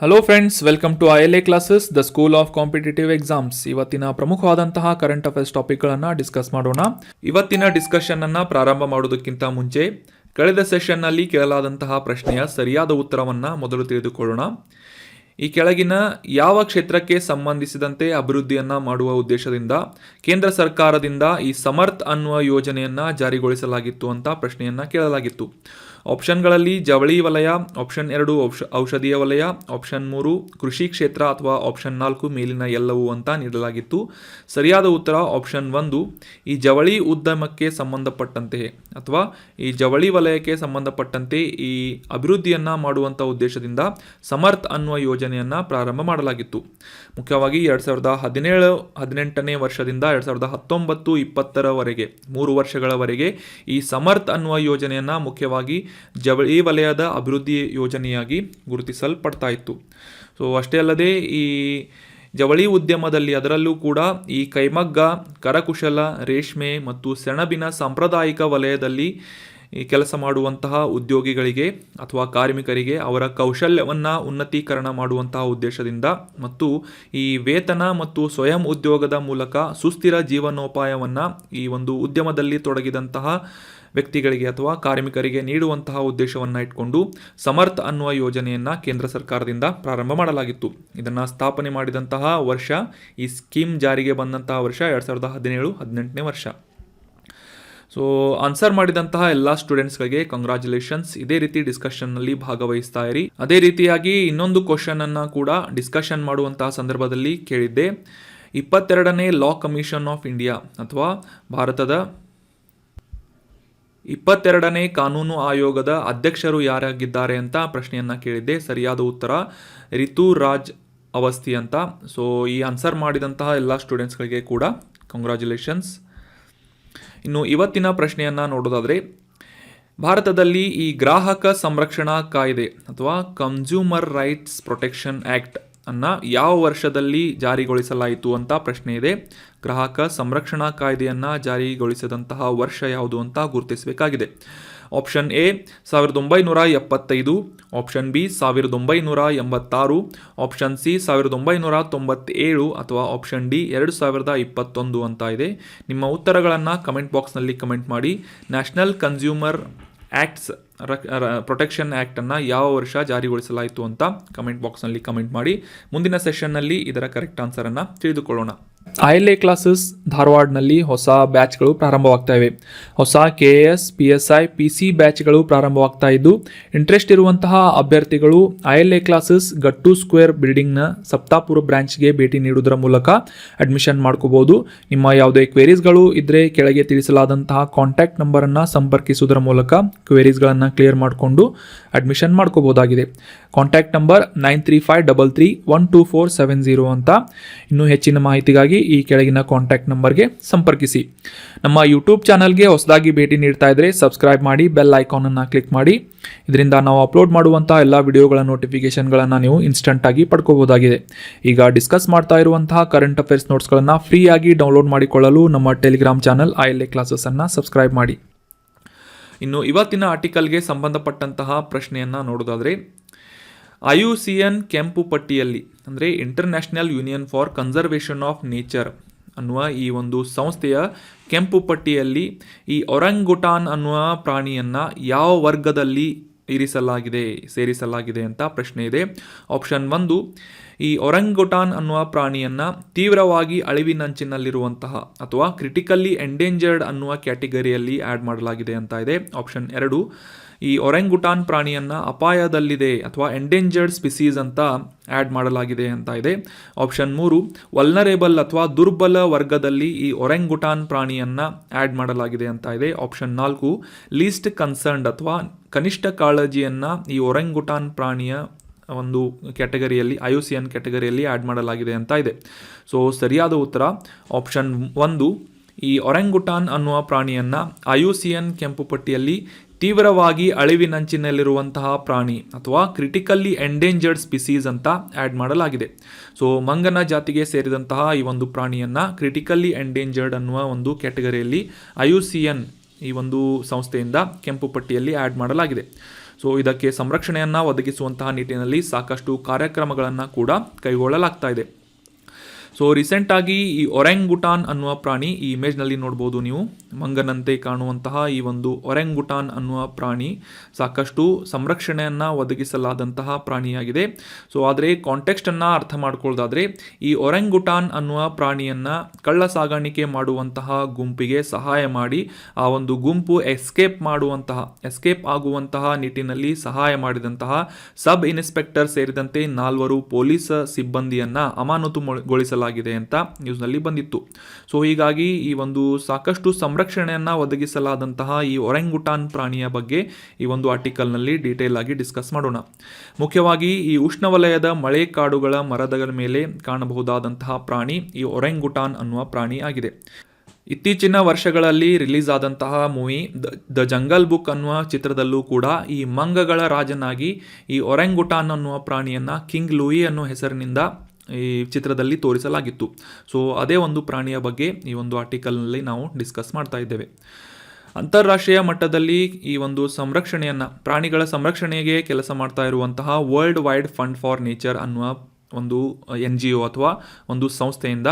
Hello friends, welcome to ILA classes, the school of competitive exams. ಇವತ್ತಿನ ಪ್ರಮುಖವಾದಂತಹ current affairs ಟಾಪಿಕ್ಗಳನ್ನು discuss ಮಾಡೋಣ. ಇವತ್ತಿನ discussion ಅನ್ನು ಪ್ರಾರಂಭ ಮಾಡೋದಕ್ಕಿಂತ ಮುಂಚೆ ಕಳೆದ ಸೆಷನ್ನಲ್ಲಿ ಕೇಳಲಾದಂತಹ ಪ್ರಶ್ನೆಯ ಸರಿಯಾದ ಉತ್ತರವನ್ನು ಮೊದಲು ತಿಳಿದುಕೊಳ್ಳೋಣ. ಈ ಕೆಳಗಿನ ಯಾವ ಕ್ಷೇತ್ರಕ್ಕೆ ಸಂಬಂಧಿಸಿದಂತೆ ಅಭಿವೃದ್ಧಿಯನ್ನು ಮಾಡುವ ಉದ್ದೇಶದಿಂದ ಕೇಂದ್ರ ಸರ್ಕಾರದಿಂದ ಈ ಸಮರ್ಥ್ ಅನ್ನುವ ಯೋಜನೆಯನ್ನು ಜಾರಿಗೊಳಿಸಲಾಗಿತ್ತು ಅಂತ ಪ್ರಶ್ನೆಯನ್ನು ಕೇಳಲಾಗಿತ್ತು. ಆಪ್ಷನ್ಗಳಲ್ಲಿ ಜವಳಿ ವಲಯ, ಆಪ್ಷನ್ 2 ಔಷಧೀಯ ವಲಯ, ಆಪ್ಷನ್ 3 ಕೃಷಿ ಕ್ಷೇತ್ರ ಅಥವಾ ಆಪ್ಷನ್ 4 ಮೇಲಿನ ಎಲ್ಲವೂ ಅಂತ ನೀಡಲಾಗಿತ್ತು. ಸರಿಯಾದ ಉತ್ತರ ಆಪ್ಷನ್ 1, ಈ ಜವಳಿ ಉದ್ಯಮಕ್ಕೆ ಸಂಬಂಧಪಟ್ಟಂತೆ ಅಥವಾ ಈ ಜವಳಿ ವಲಯಕ್ಕೆ ಸಂಬಂಧಪಟ್ಟಂತೆ ಈ ಅಭಿವೃದ್ಧಿಯನ್ನು ಮಾಡುವಂಥ ಉದ್ದೇಶದಿಂದ ಸಮರ್ಥ್ ಅನ್ನುವ ಯೋಜನೆಯನ್ನು ಪ್ರಾರಂಭ ಮಾಡಲಾಗಿತ್ತು. ಮುಖ್ಯವಾಗಿ 2017-18ನೇ ವರ್ಷದಿಂದ 2019-20 3 ವರ್ಷಗಳವರೆಗೆ ಈ ಸಮರ್ಥ್ ಅನ್ನುವ ಯೋಜನೆಯನ್ನು ಮುಖ್ಯವಾಗಿ ಜವಳಿ ವಲಯದ ಅಭಿವೃದ್ಧಿ ಯೋಜನೆಯಾಗಿ ಗುರುತಿಸಲ್ಪಡ್ತಾ ಇತ್ತು. ಸೊ ಅಷ್ಟೇ ಅಲ್ಲದೆ ಈ ಜವಳಿ ಉದ್ಯಮದಲ್ಲಿ ಅದರಲ್ಲೂ ಕೂಡ ಈ ಕೈಮಗ್ಗ, ಕರಕುಶಲ, ರೇಷ್ಮೆ ಮತ್ತು ಸೆಣಬಿನ ಸಾಂಪ್ರದಾಯಿಕ ವಲಯದಲ್ಲಿ ಈ ಕೆಲಸ ಮಾಡುವಂತಹ ಉದ್ಯೋಗಿಗಳಿಗೆ ಅಥವಾ ಕಾರ್ಮಿಕರಿಗೆ ಅವರ ಕೌಶಲ್ಯವನ್ನು ಉನ್ನತೀಕರಣ ಮಾಡುವಂತಹ ಉದ್ದೇಶದಿಂದ ಮತ್ತು ಈ ವೇತನ ಮತ್ತು ಸ್ವಯಂ ಉದ್ಯೋಗದ ಮೂಲಕ ಸುಸ್ಥಿರ ಜೀವನೋಪಾಯವನ್ನು ಈ ಒಂದು ಉದ್ಯಮದಲ್ಲಿ ತೊಡಗಿದಂತಹ ವ್ಯಕ್ತಿಗಳಿಗೆ ಅಥವಾ ಕಾರ್ಮಿಕರಿಗೆ ನೀಡುವಂತಹ ಉದ್ದೇಶವನ್ನು ಇಟ್ಕೊಂಡು ಸಮರ್ಥ್ ಅನ್ನುವ ಯೋಜನೆಯನ್ನು ಕೇಂದ್ರ ಸರ್ಕಾರದಿಂದ ಪ್ರಾರಂಭ ಮಾಡಲಾಗಿತ್ತು. ಇದನ್ನು ಸ್ಥಾಪನೆ ಮಾಡಿದಂತಹ ವರ್ಷ, ಈ ಸ್ಕೀಮ್ ಜಾರಿಗೆ ಬಂದಂತಹ ವರ್ಷ 2017-18ನೇ ವರ್ಷ. ಸೊ ಆನ್ಸರ್ ಮಾಡಿದಂತಹ ಎಲ್ಲ ಸ್ಟೂಡೆಂಟ್ಸ್ಗಳಿಗೆ ಕಂಗ್ರ್ಯಾಚುಲೇಷನ್ಸ್. ಇದೇ ರೀತಿ ಡಿಸ್ಕಷನ್ನಲ್ಲಿ ಭಾಗವಹಿಸ್ತಾ ಇರಿ. ಅದೇ ರೀತಿಯಾಗಿ ಇನ್ನೊಂದು ಕ್ವಶನನ್ನು ಕೂಡ ಡಿಸ್ಕಷನ್ ಮಾಡುವಂತಹ ಸಂದರ್ಭದಲ್ಲಿ ಕೇಳಿದ್ದೆ. 22ನೇ ಲಾ ಕಮಿಷನ್ ಆಫ್ ಇಂಡಿಯಾ ಅಥವಾ ಭಾರತದ 22ನೇ ಕಾನೂನು ಆಯೋಗದ ಅಧ್ಯಕ್ಷರು ಯಾರಾಗಿದ್ದಾರೆ ಅಂತ ಪ್ರಶ್ನೆಯನ್ನು ಕೇಳಿದ್ದೆ. ಸರಿಯಾದ ಉತ್ತರ ರಿತುರಾಜ್ ಅವಸ್ಥಿ ಅಂತ. ಸೊ ಈ ಆನ್ಸರ್ ಮಾಡಿದಂತಹ ಎಲ್ಲ ಸ್ಟೂಡೆಂಟ್ಸ್ಗಳಿಗೆ ಕೂಡ ಕಂಗ್ರ್ಯಾಚುಲೇಷನ್ಸ್. ಇನ್ನು ಇವತ್ತಿನ ಪ್ರಶ್ನೆಯನ್ನು ನೋಡೋದಾದರೆ, ಭಾರತದಲ್ಲಿ ಈ ಗ್ರಾಹಕ ಸಂರಕ್ಷಣಾ ಕಾಯ್ದೆ ಅಥವಾ ಕನ್ಸ್ಯೂಮರ್ ರೈಟ್ಸ್ ಪ್ರೊಟೆಕ್ಷನ್ ಆ್ಯಕ್ಟ್ ಅನ್ನು ಯಾವ ವರ್ಷದಲ್ಲಿ ಜಾರಿಗೊಳಿಸಲಾಯಿತು ಅಂತ ಪ್ರಶ್ನೆ ಇದೆ. ಗ್ರಾಹಕ ಸಂರಕ್ಷಣಾ ಕಾಯ್ದೆಯನ್ನು ಜಾರಿಗೊಳಿಸಿದಂತಹ ವರ್ಷ ಯಾವುದು ಅಂತ ಗುರುತಿಸಬೇಕಾಗಿದೆ. Option A 1975, option B 1986, option C 1997 ಅಥವಾ ಆಪ್ಷನ್ ಡಿ 2021 ಅಂತ ಇದೆ. ನಿಮ್ಮ ಉತ್ತರಗಳನ್ನು ಕಮೆಂಟ್ ಬಾಕ್ಸ್ನಲ್ಲಿ ಕಮೆಂಟ್ ಮಾಡಿ. ನ್ಯಾಷನಲ್ ಕನ್ಸ್ಯೂಮರ್ ಆ್ಯಕ್ಟ್ಸ್ ಪ್ರೊಟೆಕ್ಷನ್ ಆ್ಯಕ್ಟನ್ನು ಯಾವ ವರ್ಷ ಜಾರಿಗೊಳಿಸಲಾಯಿತು ಅಂತ ಕಮೆಂಟ್ ಬಾಕ್ಸ್ನಲ್ಲಿ ಕಮೆಂಟ್ ಮಾಡಿ. ಮುಂದಿನ ಸೆಷನ್ನಲ್ಲಿ ಇದರ ಕರೆಕ್ಟ್ ಆನ್ಸರನ್ನು ತಿಳಿದುಕೊಳ್ಳೋಣ. ILA ಕ್ಲಾಸಸ್ ಧಾರವಾಡನಲ್ಲಿ ಹೊಸ ಬ್ಯಾಚ್ಗಳು ಪ್ರಾರಂಭವಾಗ್ತಾ ಇವೆ. ಹೊಸ KAS, PSI, PC ಬ್ಯಾಚ್ಗಳು ಪ್ರಾರಂಭವಾಗ್ತಾ ಇದ್ದು, ಇಂಟ್ರೆಸ್ಟ್ ಇರುವಂತಹ ಅಭ್ಯರ್ಥಿಗಳು ILA ಕ್ಲಾಸಸ್ ಗಟ್ಟು ಸ್ಕ್ವೇರ್ ಬಿಲ್ಡಿಂಗ್ನ ಸಪ್ತಾಪುರ ಬ್ರಾಂಚ್ಗೆ ಭೇಟಿ ನೀಡುವುದರ ಮೂಲಕ ಅಡ್ಮಿಷನ್ ಮಾಡ್ಕೋಬಹುದು. ನಿಮ್ಮ ಯಾವುದೇ ಕ್ವೇರೀಸ್ಗಳು ಇದ್ದರೆ ಕೆಳಗೆ ತಿಳಿಸಲಾದಂತಹ ಕಾಂಟ್ಯಾಕ್ಟ್ ನಂಬರನ್ನು ಸಂಪರ್ಕಿಸುವುದರ ಮೂಲಕ ಕ್ವೇರೀಸ್ಗಳನ್ನು ಕ್ಲಿಯರ್ ಮಾಡಿಕೊಂಡು ಅಡ್ಮಿಷನ್ ಮಾಡ್ಕೋಬಹುದಾಗಿದೆ. ಕಾಂಟ್ಯಾಕ್ಟ್ ನಂಬರ್ 9353312470 ಅಂತ. ಇನ್ನೂ ಹೆಚ್ಚಿನ ಮಾಹಿತಿಗಾಗಿ ಈ ಕೆಳಗಿನ ಕಾಂಟ್ಯಾಕ್ಟ್ ನಂಬರ್ಗೆ ಸಂಪರ್ಕಿಸಿ. ನಮ್ಮ ಯೂಟ್ಯೂಬ್ ಚಾನಲ್ಗೆ ಹೊಸದಾಗಿ ಭೇಟಿ ನೀಡ್ತಾ ಇದ್ದರೆ ಸಬ್ಸ್ಕ್ರೈಬ್ ಮಾಡಿ, ಬೆಲ್ ಐಕಾನನ್ನು ಕ್ಲಿಕ್ ಮಾಡಿ. ಇದರಿಂದ ನಾವು ಅಪ್ಲೋಡ್ ಮಾಡುವಂಥ ಎಲ್ಲ ವಿಡಿಯೋಗಳ ನೋಟಿಫಿಕೇಷನ್ಗಳನ್ನು ನೀವು ಇನ್ಸ್ಟಂಟಾಗಿ ಪಡ್ಕೋಬಹುದಾಗಿದೆ. ಈಗ ಡಿಸ್ಕಸ್ ಮಾಡ್ತಾ ಇರುವಂತಹ ಕರೆಂಟ್ ಅಫೇರ್ಸ್ ನೋಟ್ಸ್ಗಳನ್ನು ಫ್ರೀಯಾಗಿ ಡೌನ್ಲೋಡ್ ಮಾಡಿಕೊಳ್ಳಲು ನಮ್ಮ ಟೆಲಿಗ್ರಾಮ್ ಚಾನಲ್ ILA ಕ್ಲಾಸಸ್ಸನ್ನು ಸಬ್ಸ್ಕ್ರೈಬ್ ಮಾಡಿ. ಇನ್ನು ಇವತ್ತಿನ ಆರ್ಟಿಕಲ್ಗೆ ಸಂಬಂಧಪಟ್ಟಂತಹ ಪ್ರಶ್ನೆಯನ್ನು ನೋಡೋದಾದರೆ, IUCN ಕೆಂಪು ಪಟ್ಟಿಯಲ್ಲಿ ಅಂದರೆ international union for conservation of nature ಅನ್ನುವ ಈ ಒಂದು ಸಂಸ್ಥೆಯ ಕೆಂಪು ಪಟ್ಟಿಯಲ್ಲಿ ಈ ಒರಂಗುಟಾನ್ ಅನ್ನುವ ಪ್ರಾಣಿಯನ್ನು ಯಾವ ವರ್ಗದಲ್ಲಿ ಸೇರಿಸಲಾಗಿದೆ ಅಂತ ಪ್ರಶ್ನೆ ಇದೆ. ಆಪ್ಷನ್ 1, ಈ ಒರಂಗುಟಾನ್ ಅನ್ನುವ ಪ್ರಾಣಿಯನ್ನು ತೀವ್ರವಾಗಿ ಅಳಿವಿನಂಚಿನಲ್ಲಿರುವಂತಹ ಅಥವಾ ಕ್ರಿಟಿಕಲಿ ಎಂಡೇಂಜರ್ಡ್ ಅನ್ನುವ ಕ್ಯಾಟಗರಿಯಲ್ಲಿ ಆ್ಯಡ್ ಮಾಡಲಾಗಿದೆ ಅಂತ ಇದೆ. ಆಪ್ಷನ್ 2, ಈ ಒರಂಗುಟಾನ್ ಪ್ರಾಣಿಯನ್ನು ಅಪಾಯದಲ್ಲಿದೆ ಅಥವಾ ಎಂಡೇಂಜರ್ಡ್ ಸ್ಪಿಸೀಸ್ ಅಂತ ಆ್ಯಡ್ ಮಾಡಲಾಗಿದೆ ಅಂತ ಇದೆ. ಆಪ್ಷನ್ 3, ವಲ್ನರೇಬಲ್ ಅಥವಾ ದುರ್ಬಲ ವರ್ಗದಲ್ಲಿ ಈ ಒರಂಗುಟಾನ್ ಪ್ರಾಣಿಯನ್ನು ಆ್ಯಡ್ ಮಾಡಲಾಗಿದೆ ಅಂತ ಇದೆ. ಆಪ್ಷನ್ 4, ಲೀಸ್ಟ್ ಕನ್ಸರ್ನ್ಡ್ ಅಥವಾ ಕನಿಷ್ಠ ಕಾಳಜಿಯನ್ನು ಈ ಒರಂಗುಟಾನ್ ಪ್ರಾಣಿಯ ಒಂದು ಕ್ಯಾಟಗರಿಯಲ್ಲಿ IUCN ಕ್ಯಾಟಗರಿಯಲ್ಲಿ ಆ್ಯಡ್ ಮಾಡಲಾಗಿದೆ ಅಂತ ಇದೆ. ಸೊ ಸರಿಯಾದ ಉತ್ತರ ಆಪ್ಷನ್ 1, ಈ ಒರಂಗುಟಾನ್ ಅನ್ನುವ ಪ್ರಾಣಿಯನ್ನು IUCN ಕೆಂಪು ಪಟ್ಟಿಯಲ್ಲಿ ತೀವ್ರವಾಗಿ ಅಳಿವಿನಂಚಿನಲ್ಲಿರುವಂತಹ ಪ್ರಾಣಿ ಅಥವಾ ಕ್ರಿಟಿಕಲಿ ಎಂಡೇಂಜರ್ಡ್ ಸ್ಪಿಸೀಸ್ ಅಂತ ಆ್ಯಡ್ ಮಾಡಲಾಗಿದೆ. ಸೊ ಮಂಗನ ಜಾತಿಗೆ ಸೇರಿದಂತಹ ಈ ಒಂದು ಪ್ರಾಣಿಯನ್ನು ಕ್ರಿಟಿಕಲಿ ಎಂಡೇಂಜರ್ಡ್ ಅನ್ನುವ ಒಂದು ಕ್ಯಾಟಗರಿಯಲ್ಲಿ IUCN ಈ ಒಂದು ಸಂಸ್ಥೆಯಿಂದ ಕೆಂಪು ಪಟ್ಟಿಯಲ್ಲಿ ಆ್ಯಡ್ ಮಾಡಲಾಗಿದೆ. ಸೊ ಇದಕ್ಕೆ ಸಂರಕ್ಷಣೆಯನ್ನು ಒದಗಿಸುವಂತಹ ನಿಟ್ಟಿನಲ್ಲಿ ಸಾಕಷ್ಟು ಕಾರ್ಯಕ್ರಮಗಳನ್ನು ಕೂಡ ಕೈಗೊಳ್ಳಲಾಗ್ತಾ ಇದೆ. ಸೊ ರೀಸೆಂಟಾಗಿ ಈ ಒರೆಂಗುಟಾನ್ ಅನ್ನುವ ಪ್ರಾಣಿ, ಈ ಇಮೇಜ್ನಲ್ಲಿ ನೋಡ್ಬೋದು ನೀವು, ಮಂಗನಂತೆ ಕಾಣುವಂತಹ ಈ ಒಂದು ಒರೆಂಗುಟಾನ್ ಅನ್ನುವ ಪ್ರಾಣಿ ಸಾಕಷ್ಟು ಸಂರಕ್ಷಣೆಯನ್ನು ಒದಗಿಸಲಾದಂತಹ ಪ್ರಾಣಿಯಾಗಿದೆ. ಸೊ ಆದರೆ ಕಾಂಟೆಕ್ಸ್ಟನ್ನು ಅರ್ಥ ಮಾಡ್ಕೊಳ್ಳೋದಾದರೆ, ಈ ಒರೆಂಗುಟಾನ್ ಅನ್ನುವ ಪ್ರಾಣಿಯನ್ನು ಕಳ್ಳ ಸಾಗಾಣಿಕೆ ಮಾಡುವಂತಹ ಗುಂಪಿಗೆ ಸಹಾಯ ಮಾಡಿ ಆ ಒಂದು ಗುಂಪು ಎಸ್ಕೇಪ್ ಆಗುವಂತಹ ನಿಟ್ಟಿನಲ್ಲಿ ಸಹಾಯ ಮಾಡಿದಂತಹ ಸಬ್ ಇನ್ಸ್ಪೆಕ್ಟರ್ ಸೇರಿದಂತೆ 4 ಪೊಲೀಸ್ ಸಿಬ್ಬಂದಿಯನ್ನು ಅಮಾನತುಗೊಳಿಸಲಾಗಿದೆ ಅಂತ ನ್ಯೂಸ್ನಲ್ಲಿ ಬಂದಿತ್ತು. ಸೊ ಹೀಗಾಗಿ ಈ ಒಂದು ಸಾಕಷ್ಟು ಸಂರಕ್ಷಣೆಯನ್ನು ಒದಗಿಸಲಾದಂತಹ ಈ ಒರೆಂಗುಟಾನ್ ಪ್ರಾಣಿಯ ಬಗ್ಗೆ ಈ ಒಂದು ಆರ್ಟಿಕಲ್ನಲ್ಲಿ ಡೀಟೇಲ್ ಆಗಿ ಡಿಸ್ಕಸ್ ಮಾಡೋಣ. ಮುಖ್ಯವಾಗಿ ಈ ಉಷ್ಣವಲಯದ ಮಳೆ ಕಾಡುಗಳ ಮರಗಳ ಮೇಲೆ ಕಾಣಬಹುದಾದಂತಹ ಪ್ರಾಣಿ ಈ ಒರೆಂಗುಟಾನ್ ಅನ್ನುವ ಪ್ರಾಣಿ ಆಗಿದೆ. ಇತ್ತೀಚಿನ ವರ್ಷಗಳಲ್ಲಿ ರಿಲೀಸ್ ಆದಂತಹ ಮೂವಿ ದ ಜಂಗಲ್ ಬುಕ್ ಅನ್ನುವ ಚಿತ್ರದಲ್ಲೂ ಕೂಡ ಈ ಮಂಗಗಳ ರಾಜನಾಗಿ ಈ ಒರೆಂಗುಟಾನ್ ಅನ್ನುವ ಪ್ರಾಣಿಯನ್ನು ಕಿಂಗ್ ಲೂಯಿ ಅನ್ನುವ ಹೆಸರಿನಿಂದ ಈ ಚಿತ್ರದಲ್ಲಿ ತೋರಿಸಲಾಗಿತ್ತು. ಸೊ ಅದೇ ಒಂದು ಪ್ರಾಣಿಯ ಬಗ್ಗೆ ಈ ಒಂದು ಆರ್ಟಿಕಲ್ನಲ್ಲಿ ನಾವು ಡಿಸ್ಕಸ್ ಮಾಡ್ತಾ ಇದ್ದೇವೆ. ಅಂತಾರಾಷ್ಟ್ರೀಯ ಮಟ್ಟದಲ್ಲಿ ಈ ಒಂದು ಪ್ರಾಣಿಗಳ ಸಂರಕ್ಷಣೆಗೆ ಕೆಲಸ ಮಾಡ್ತಾ ಇರುವಂತಹ world wide fund for nature ಅನ್ನುವ ಒಂದು NGO ಅಥವಾ ಒಂದು ಸಂಸ್ಥೆಯಿಂದ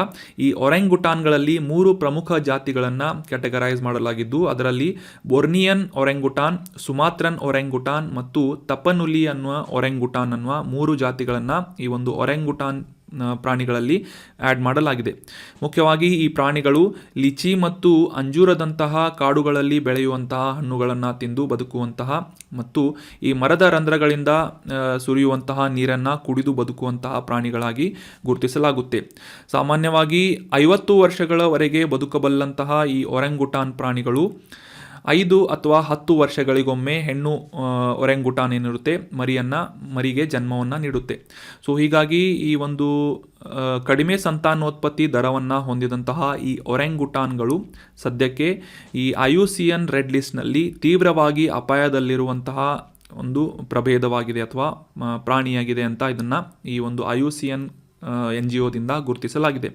ಈ ಒರೆಂಗುಟಾನ್ಗಳಲ್ಲಿ 3 ಪ್ರಮುಖ ಜಾತಿಗಳನ್ನು ಕ್ಯಾಟಗರೈಸ್ ಮಾಡಲಾಗಿದ್ದು, ಅದರಲ್ಲಿ ಬೊರ್ನಿಯನ್ ಒರೆಂಗುಟಾನ್, ಸುಮಾತ್ರನ್ ಒರೆಂಗುಟಾನ್ ಮತ್ತು ತಪನುಲಿ ಅನ್ನುವ ಒರೆಂಗುಟಾನ್ ಅನ್ನುವ 3 ಜಾತಿಗಳನ್ನು ಈ ಒಂದು ಒರೆಂಗುಟಾನ್ ಪ್ರಾಣಿಗಳಲ್ಲಿ ಆ್ಯಡ್ ಮಾಡಲಾಗಿದೆ. ಮುಖ್ಯವಾಗಿ ಈ ಪ್ರಾಣಿಗಳು ಲಿಚಿ ಮತ್ತು ಅಂಜೂರದಂತಹ ಕಾಡುಗಳಲ್ಲಿ ಬೆಳೆಯುವಂತಹ ಹಣ್ಣುಗಳನ್ನು ತಿಂದು ಬದುಕುವಂತಹ ಮತ್ತು ಈ ಮರದ ರಂಧ್ರಗಳಿಂದ ಸುರಿಯುವಂತಹ ನೀರನ್ನು ಕುಡಿದು ಬದುಕುವಂತಹ ಪ್ರಾಣಿಗಳಾಗಿ ಗುರುತಿಸಲಾಗುತ್ತೆ. ಸಾಮಾನ್ಯವಾಗಿ 50 ವರ್ಷಗಳವರೆಗೆ ಬದುಕಬಲ್ಲಂತಹ ಈ ಒರೆಂಗುಟಾನ್ ಪ್ರಾಣಿಗಳು 5 ಅಥವಾ 10 ವರ್ಷಗಳಿಗೊಮ್ಮೆ ಹೆಣ್ಣು ಒರೆಂಗುಟಾನ್ ಏನಿರುತ್ತೆ ಮರಿಗೆ ಜನ್ಮವನ್ನು ನೀಡುತ್ತೆ. ಸೊ ಹೀಗಾಗಿ ಈ ಒಂದು ಕಡಿಮೆ ಸಂತಾನೋತ್ಪತ್ತಿ ದರವನ್ನು ಹೊಂದಿದಂತಹ ಈ ಒರೆಂಗುಟಾನ್ಗಳು ಸದ್ಯಕ್ಕೆ ಈ IUCN ರೆಡ್ ಲಿಸ್ಟ್ನಲ್ಲಿ ತೀವ್ರವಾಗಿ ಅಪಾಯದಲ್ಲಿರುವಂತಹ ಒಂದು ಪ್ರಭೇದವಾಗಿದೆ ಅಥವಾ ಪ್ರಾಣಿಯಾಗಿದೆ ಅಂತ ಇದನ್ನು ಈ ಒಂದು IUCN NGOದಿಂದ ಗುರುತಿಸಲಾಗಿದೆ.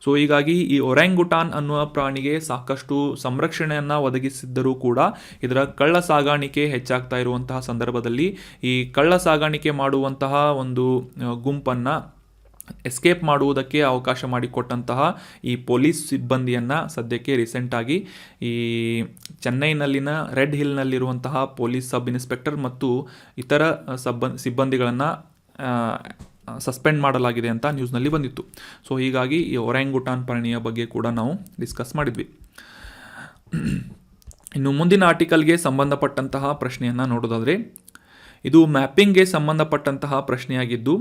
ಸೊ ಹೀಗಾಗಿ ಈ ಒರೆಂಗುಟಾನ್ ಅನ್ನುವ ಪ್ರಾಣಿಗೆ ಸಾಕಷ್ಟು ಸಂರಕ್ಷಣೆಯನ್ನು ಒದಗಿಸಿದ್ದರೂ ಕೂಡ ಇದರ ಕಳ್ಳ ಸಾಗಾಣಿಕೆ ಹೆಚ್ಚಾಗ್ತಾ ಇರುವಂತಹ ಸಂದರ್ಭದಲ್ಲಿ ಈ ಕಳ್ಳ ಸಾಗಾಣಿಕೆ ಮಾಡುವಂತಹ ಒಂದು ಗುಂಪನ್ನು ಎಸ್ಕೇಪ್ ಮಾಡುವುದಕ್ಕೆ ಅವಕಾಶ ಮಾಡಿಕೊಟ್ಟಂತಹ ಈ ಪೊಲೀಸ್ ಸಿಬ್ಬಂದಿಯನ್ನು ಸದ್ಯಕ್ಕೆ ರೀಸೆಂಟಾಗಿ ಈ ಚೆನ್ನೈನಲ್ಲಿನ ರೆಡ್ ಹಿಲ್ನಲ್ಲಿರುವಂತಹ ಪೊಲೀಸ್ ಸಬ್ ಇನ್ಸ್ಪೆಕ್ಟರ್ ಮತ್ತು ಇತರ ಸಿಬ್ಬಂದಿಗಳನ್ನು ಸಸ್ಪೆಂಡ್ ಮಾಡಲಾಗಿದೆ ಅಂತ ನ್ಯೂಸ್ನಲ್ಲಿ ಬಂದಿತ್ತು. ಸೊ ಹೀಗಾಗಿ ಈ ಒರೆಂಗುಟಾನ್ ಪ್ರಾಣಿಯ ಬಗ್ಗೆ ಕೂಡ ನಾವು ಡಿಸ್ಕಸ್ ಮಾಡಿದ್ವಿ. ಇನ್ನು ಮುಂದಿನ ಆರ್ಟಿಕಲ್ಗೆ ಸಂಬಂಧಪಟ್ಟಂತಹ ಪ್ರಶ್ನೆಯನ್ನು ನೋಡೋದಾದರೆ, ಇದು ಮ್ಯಾಪಿಂಗ್ಗೆ ಸಂಬಂಧಪಟ್ಟಂತಹ ಪ್ರಶ್ನೆಯಾಗಿದ್ದು,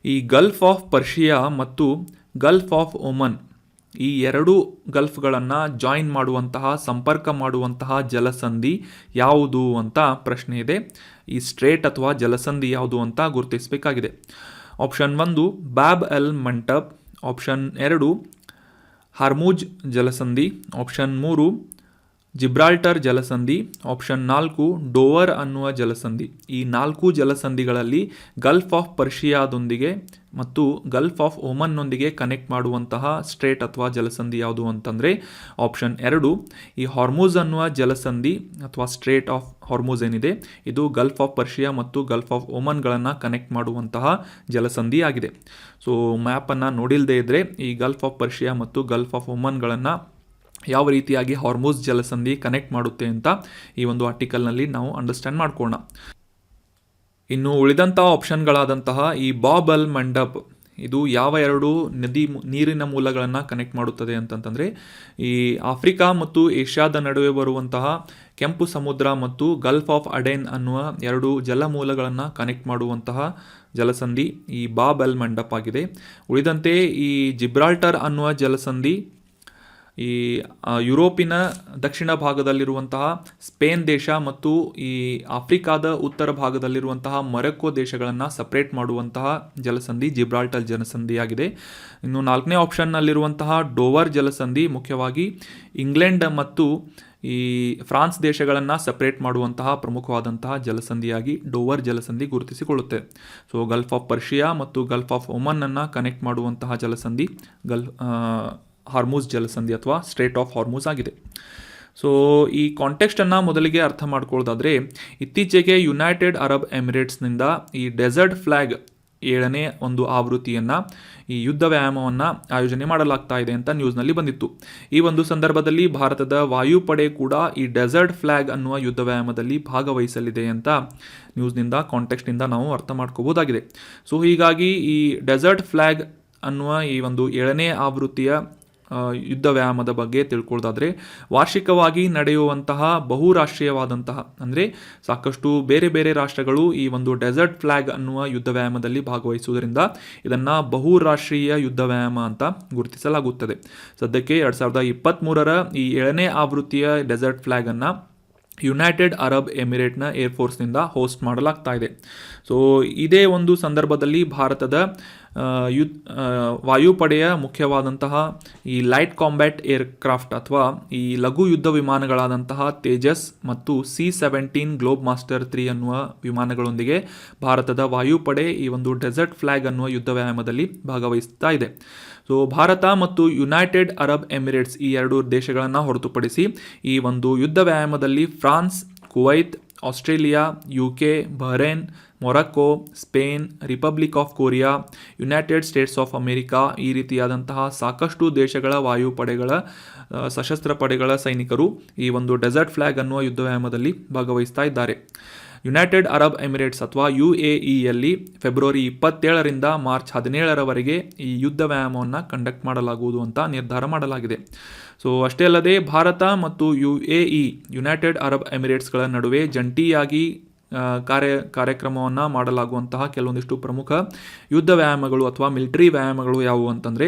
ಈ ಗಲ್ಫ್ ಆಫ್ ಪರ್ಷಿಯಾ ಮತ್ತು ಗಲ್ಫ್ ಆಫ್ ಒಮನ್ ಈ 2 ಗಲ್ಫ್ಗಳನ್ನು ಜಾಯಿನ್ ಮಾಡುವಂತಹ ಸಂಪರ್ಕ ಮಾಡುವಂತಹ ಜಲಸಂಧಿ ಯಾವುದು ಅಂತ ಪ್ರಶ್ನೆ ಇದೆ. ಈ ಸ್ಟ್ರೇಟ್ ಅಥವಾ ಜಲಸಂಧಿ ಯಾವುದು ಅಂತ ಗುರುತಿಸಬೇಕಾಗಿದೆ. Option 1 Bab el Mandeb, option 2 Hormuz ಜಲಸಂಧಿ, ಆಪ್ಷನ್ 3 ಜಿಬ್ರಾಲ್ಟರ್ ಜಲಸಂಧಿ, ಆಪ್ಷನ್ 4 ಡೋವರ್ ಅನ್ನುವ ಜಲಸಂಧಿ. ಈ 4 ಜಲಸಂಧಿಗಳಲ್ಲಿ ಗಲ್ಫ್ ಆಫ್ ಪರ್ಷಿಯಾದೊಂದಿಗೆ ಮತ್ತು ಗಲ್ಫ್ ಆಫ್ ಒಮನ್ನೊಂದಿಗೆ ಕನೆಕ್ಟ್ ಮಾಡುವಂತಹ ಸ್ಟ್ರೇಟ್ ಅಥವಾ ಜಲಸಂಧಿ ಯಾವುದು ಅಂತಂದರೆ ಆಪ್ಷನ್ 2 ಈ ಹಾರ್ಮುಜ್ ಅನ್ನುವ ಜಲಸಂಧಿ ಅಥವಾ ಸ್ಟ್ರೇಟ್ ಆಫ್ ಹಾರ್ಮುಜ್ ಏನಿದೆ ಇದು ಗಲ್ಫ್ ಆಫ್ ಪರ್ಷಿಯಾ ಮತ್ತು ಗಲ್ಫ್ ಆಫ್ ಒಮನ್ಗಳನ್ನು ಕನೆಕ್ಟ್ ಮಾಡುವಂತಹ ಜಲಸಂಧಿ ಆಗಿದೆ. ಸೊ ಮ್ಯಾಪನ್ನು ನೋಡಿಲ್ಲದೆ ಇದ್ದರೆ ಈ ಗಲ್ಫ್ ಆಫ್ ಪರ್ಷಿಯಾ ಮತ್ತು ಗಲ್ಫ್ ಆಫ್ ಒಮನ್ಗಳನ್ನು ಯಾವ ರೀತಿಯಾಗಿ ಹಾರ್ಮುಜ್ ಜಲಸಂಧಿ ಕನೆಕ್ಟ್ ಮಾಡುತ್ತೆ ಅಂತ ಈ ಒಂದು ಆರ್ಟಿಕಲ್ನಲ್ಲಿ ನಾವು ಅಂಡರ್ಸ್ಟ್ಯಾಂಡ್ ಮಾಡ್ಕೊಳ್ಳೋಣ. ಇನ್ನು ಉಳಿದಂಥ ಆಪ್ಷನ್ಗಳಾದಂತಹ ಈ ಬಾಬ್ ಅಲ್ ಮಂಡಬ್ ಇದು ಯಾವ 2 ನೀರಿನ ಮೂಲಗಳನ್ನು ಕನೆಕ್ಟ್ ಮಾಡುತ್ತದೆ ಅಂತಂತಂದರೆ ಈ ಆಫ್ರಿಕಾ ಮತ್ತು ಏಷ್ಯಾದ ನಡುವೆ ಬರುವಂತಹ ಕೆಂಪು ಸಮುದ್ರ ಮತ್ತು ಗಲ್ಫ್ ಆಫ್ ಅಡೆನ್ ಅನ್ನುವ 2 ಜಲಮೂಲಗಳನ್ನು ಕನೆಕ್ಟ್ ಮಾಡುವಂತಹ ಜಲಸಂಧಿ ಈ ಬಾಬ್ ಅಲ್ ಮಂಡಬ್ ಆಗಿದೆ. ಉಳಿದಂತೆ ಈ ಜಿಬ್ರಾಲ್ಟರ್ ಅನ್ನುವ ಜಲಸಂಧಿ ಈ ಯುರೋಪಿನ ದಕ್ಷಿಣ ಭಾಗದಲ್ಲಿರುವಂತಹ ಸ್ಪೇನ್ ದೇಶ ಮತ್ತು ಈ ಆಫ್ರಿಕಾದ ಉತ್ತರ ಭಾಗದಲ್ಲಿರುವಂತಹ ಮೊರಕ್ಕೋ ದೇಶಗಳನ್ನು ಸಪ್ರೇಟ್ ಮಾಡುವಂತಹ ಜಲಸಂಧಿ ಜಿಬ್ರಾಲ್ಟರ್ ಜಲಸಂಧಿಯಾಗಿದೆ. ಇನ್ನು 4ನೇ ಆಪ್ಷನ್ನಲ್ಲಿರುವಂತಹ ಡೋವರ್ ಜಲಸಂಧಿ ಮುಖ್ಯವಾಗಿ ಇಂಗ್ಲೆಂಡ್ ಮತ್ತು ಈ ಫ್ರಾನ್ಸ್ ದೇಶಗಳನ್ನು ಸಪ್ರೇಟ್ ಮಾಡುವಂತಹ ಪ್ರಮುಖವಾದಂತಹ ಜಲಸಂಧಿಯಾಗಿ ಡೋವರ್ ಜಲಸಂಧಿ ಗುರುತಿಸಿಕೊಳ್ಳುತ್ತೆ. ಸೊ ಗಲ್ಫ್ ಆಫ್ ಪರ್ಷಿಯಾ ಮತ್ತು ಗಲ್ಫ್ ಆಫ್ ಒಮನ್ನನ್ನು ಕನೆಕ್ಟ್ ಮಾಡುವಂತಹ ಜಲಸಂಧಿ ಹಾರ್ಮುಜ್ ಜಲಸಂಧಿ ಅಥವಾ ಸ್ಟ್ರೇಟ್ ಆಫ್ ಹಾರ್ಮುಜ್ ಆಗಿದೆ. ಸೊ ಈ ಕಾಂಟೆಕ್ಸ್ಟನ್ನು ಮೊದಲಿಗೆ ಅರ್ಥ ಮಾಡ್ಕೊಳ್ಳೋದಾದರೆ, ಇತ್ತೀಚೆಗೆ ಯುನೈಟೆಡ್ ಅರಬ್ ಎಮಿರೇಟ್ಸ್ನಿಂದ ಈ ಡೆಸರ್ಟ್ ಫ್ಲ್ಯಾಗ್ 7ನೇ ಒಂದು ಆವೃತ್ತಿಯನ್ನು, ಈ ಯುದ್ಧ ವ್ಯಾಯಾಮವನ್ನು ಆಯೋಜನೆ ಮಾಡಲಾಗ್ತಾ ಇದೆ ಅಂತ ನ್ಯೂಸ್ನಲ್ಲಿ ಬಂದಿತ್ತು. ಈ ಒಂದು ಸಂದರ್ಭದಲ್ಲಿ ಭಾರತದ ವಾಯುಪಡೆ ಕೂಡ ಈ ಡೆಸರ್ಟ್ ಫ್ಲ್ಯಾಗ್ ಅನ್ನುವ ಯುದ್ಧ ವ್ಯಾಯಾಮದಲ್ಲಿ ಭಾಗವಹಿಸಲಿದೆ ಅಂತ ನ್ಯೂಸ್ನಿಂದ, ಕಾಂಟೆಕ್ಸ್ಟ್ನಿಂದ ನಾವು ಅರ್ಥ ಮಾಡ್ಕೋಬೋದಾಗಿದೆ. ಸೊ ಹೀಗಾಗಿ ಈ ಡೆಸರ್ಟ್ ಫ್ಲ್ಯಾಗ್ ಅನ್ನುವ ಈ ಒಂದು 7ನೇ ಆವೃತ್ತಿಯ ಯುದ್ಧ ವ್ಯಾಯಾಮದ ಬಗ್ಗೆ ತಿಳ್ಕೊಳ್ಳೋದಾದರೆ, ವಾರ್ಷಿಕವಾಗಿ ನಡೆಯುವಂತಹ ಬಹುರಾಷ್ಟ್ರೀಯವಾದಂತಹ, ಅಂದರೆ ಸಾಕಷ್ಟು ಬೇರೆ ಬೇರೆ ರಾಷ್ಟ್ರಗಳು ಈ ಒಂದು ಡೆಸರ್ಟ್ ಫ್ಲ್ಯಾಗ್ ಅನ್ನುವ ಯುದ್ಧ ವ್ಯಾಯಾಮದಲ್ಲಿ ಭಾಗವಹಿಸುವುದರಿಂದ ಇದನ್ನು ಬಹುರಾಷ್ಟ್ರೀಯ ಯುದ್ಧ ವ್ಯಾಯಾಮ ಅಂತ ಗುರುತಿಸಲಾಗುತ್ತದೆ. ಸದ್ಯಕ್ಕೆ 2023ರ ಈ 7ನೇ ಆವೃತ್ತಿಯ ಡೆಸರ್ಟ್ ಫ್ಲ್ಯಾಗನ್ನು ಯುನೈಟೆಡ್ ಅರಬ್ ಎಮಿರೇಟ್ನ ಏರ್ಫೋರ್ಸ್ನಿಂದ ಹೋಸ್ಟ್ ಮಾಡಲಾಗ್ತಾ ಇದೆ. ಸೊ ಇದೇ ಒಂದು ಸಂದರ್ಭದಲ್ಲಿ ಭಾರತದ ವಾಯುಪಡೆಯ ಮುಖ್ಯವಾದಂತಹ ಈ ಲೈಟ್ ಕಾಂಬ್ಯಾಟ್ ಏರ್ಕ್ರಾಫ್ಟ್ ಅಥವಾ ಈ ಲಘು ಯುದ್ಧ ವಿಮಾನಗಳಾದಂತಹ ತೇಜಸ್ ಮತ್ತು C-17 ಗ್ಲೋಬ್ ಮಾಸ್ಟರ್ 3 ಅನ್ನುವ ವಿಮಾನಗಳೊಂದಿಗೆ ಭಾರತದ ವಾಯುಪಡೆ ಈ ಒಂದು ಡೆಸರ್ಟ್ ಫ್ಲ್ಯಾಗ್ ಅನ್ನುವ ಯುದ್ಧ ವ್ಯಾಯಾಮದಲ್ಲಿ ಭಾಗವಹಿಸ್ತಾ ಇದೆ. ಸೊ ಭಾರತ ಮತ್ತು ಯುನೈಟೆಡ್ ಅರಬ್ ಎಮಿರೇಟ್ಸ್ ಈ ಎರಡು ದೇಶಗಳನ್ನು ಹೊರತುಪಡಿಸಿ ಈ ಒಂದು ಯುದ್ಧ ವ್ಯಾಯಾಮದಲ್ಲಿ France, Kuwait, Australia, UK, Bahrain, Morocco, Spain, Republic of Korea, United States of America ಈ ರೀತಿಯಾದಂತಹ ಸಾಕಷ್ಟು ದೇಶಗಳ ವಾಯುಪಡೆಗಳ ಸಶಸ್ತ್ರ ಪಡೆಗಳ ಸೈನಿಕರು ಈ ಒಂದು ಡೆಸರ್ಟ್ ಫ್ಲ್ಯಾಗ್ ಅನ್ನುವ ಯುದ್ಧ ವ್ಯಾಯಾಮದಲ್ಲಿ ಭಾಗವಹಿಸ್ತಾ ಇದ್ದಾರೆ. ಯುನೈಟೆಡ್ ಅರಬ್ ಎಮಿರೇಟ್ಸ್ ಅಥವಾ UAEಯಲ್ಲಿ ಫೆಬ್ರವರಿ 27ರಿಂದ ಮಾರ್ಚ್ 17ರವರೆಗೆ ಈ ಯುದ್ಧ ವ್ಯಾಯಾಮವನ್ನು ಕಂಡಕ್ಟ್ ಮಾಡಲಾಗುವುದು ಅಂತ ನಿರ್ಧಾರ ಮಾಡಲಾಗಿದೆ. ಸೊ ಅಷ್ಟೇ ಅಲ್ಲದೆ ಭಾರತ ಮತ್ತು UAE ಯುನೈಟೆಡ್ ಅರಬ್ ಎಮಿರೇಟ್ಸ್ಗಳ ನಡುವೆ ಜಂಟಿಯಾಗಿ ಕಾರ್ಯಕ್ರಮವನ್ನು ಮಾಡಲಾಗುವಂತಹ ಕೆಲವೊಂದಿಷ್ಟು ಪ್ರಮುಖ ಯುದ್ಧ ವ್ಯಾಯಾಮಗಳು ಅಥವಾ ಮಿಲಿಟರಿ ವ್ಯಾಯಾಮಗಳು ಯಾವುವು ಅಂತಂದರೆ,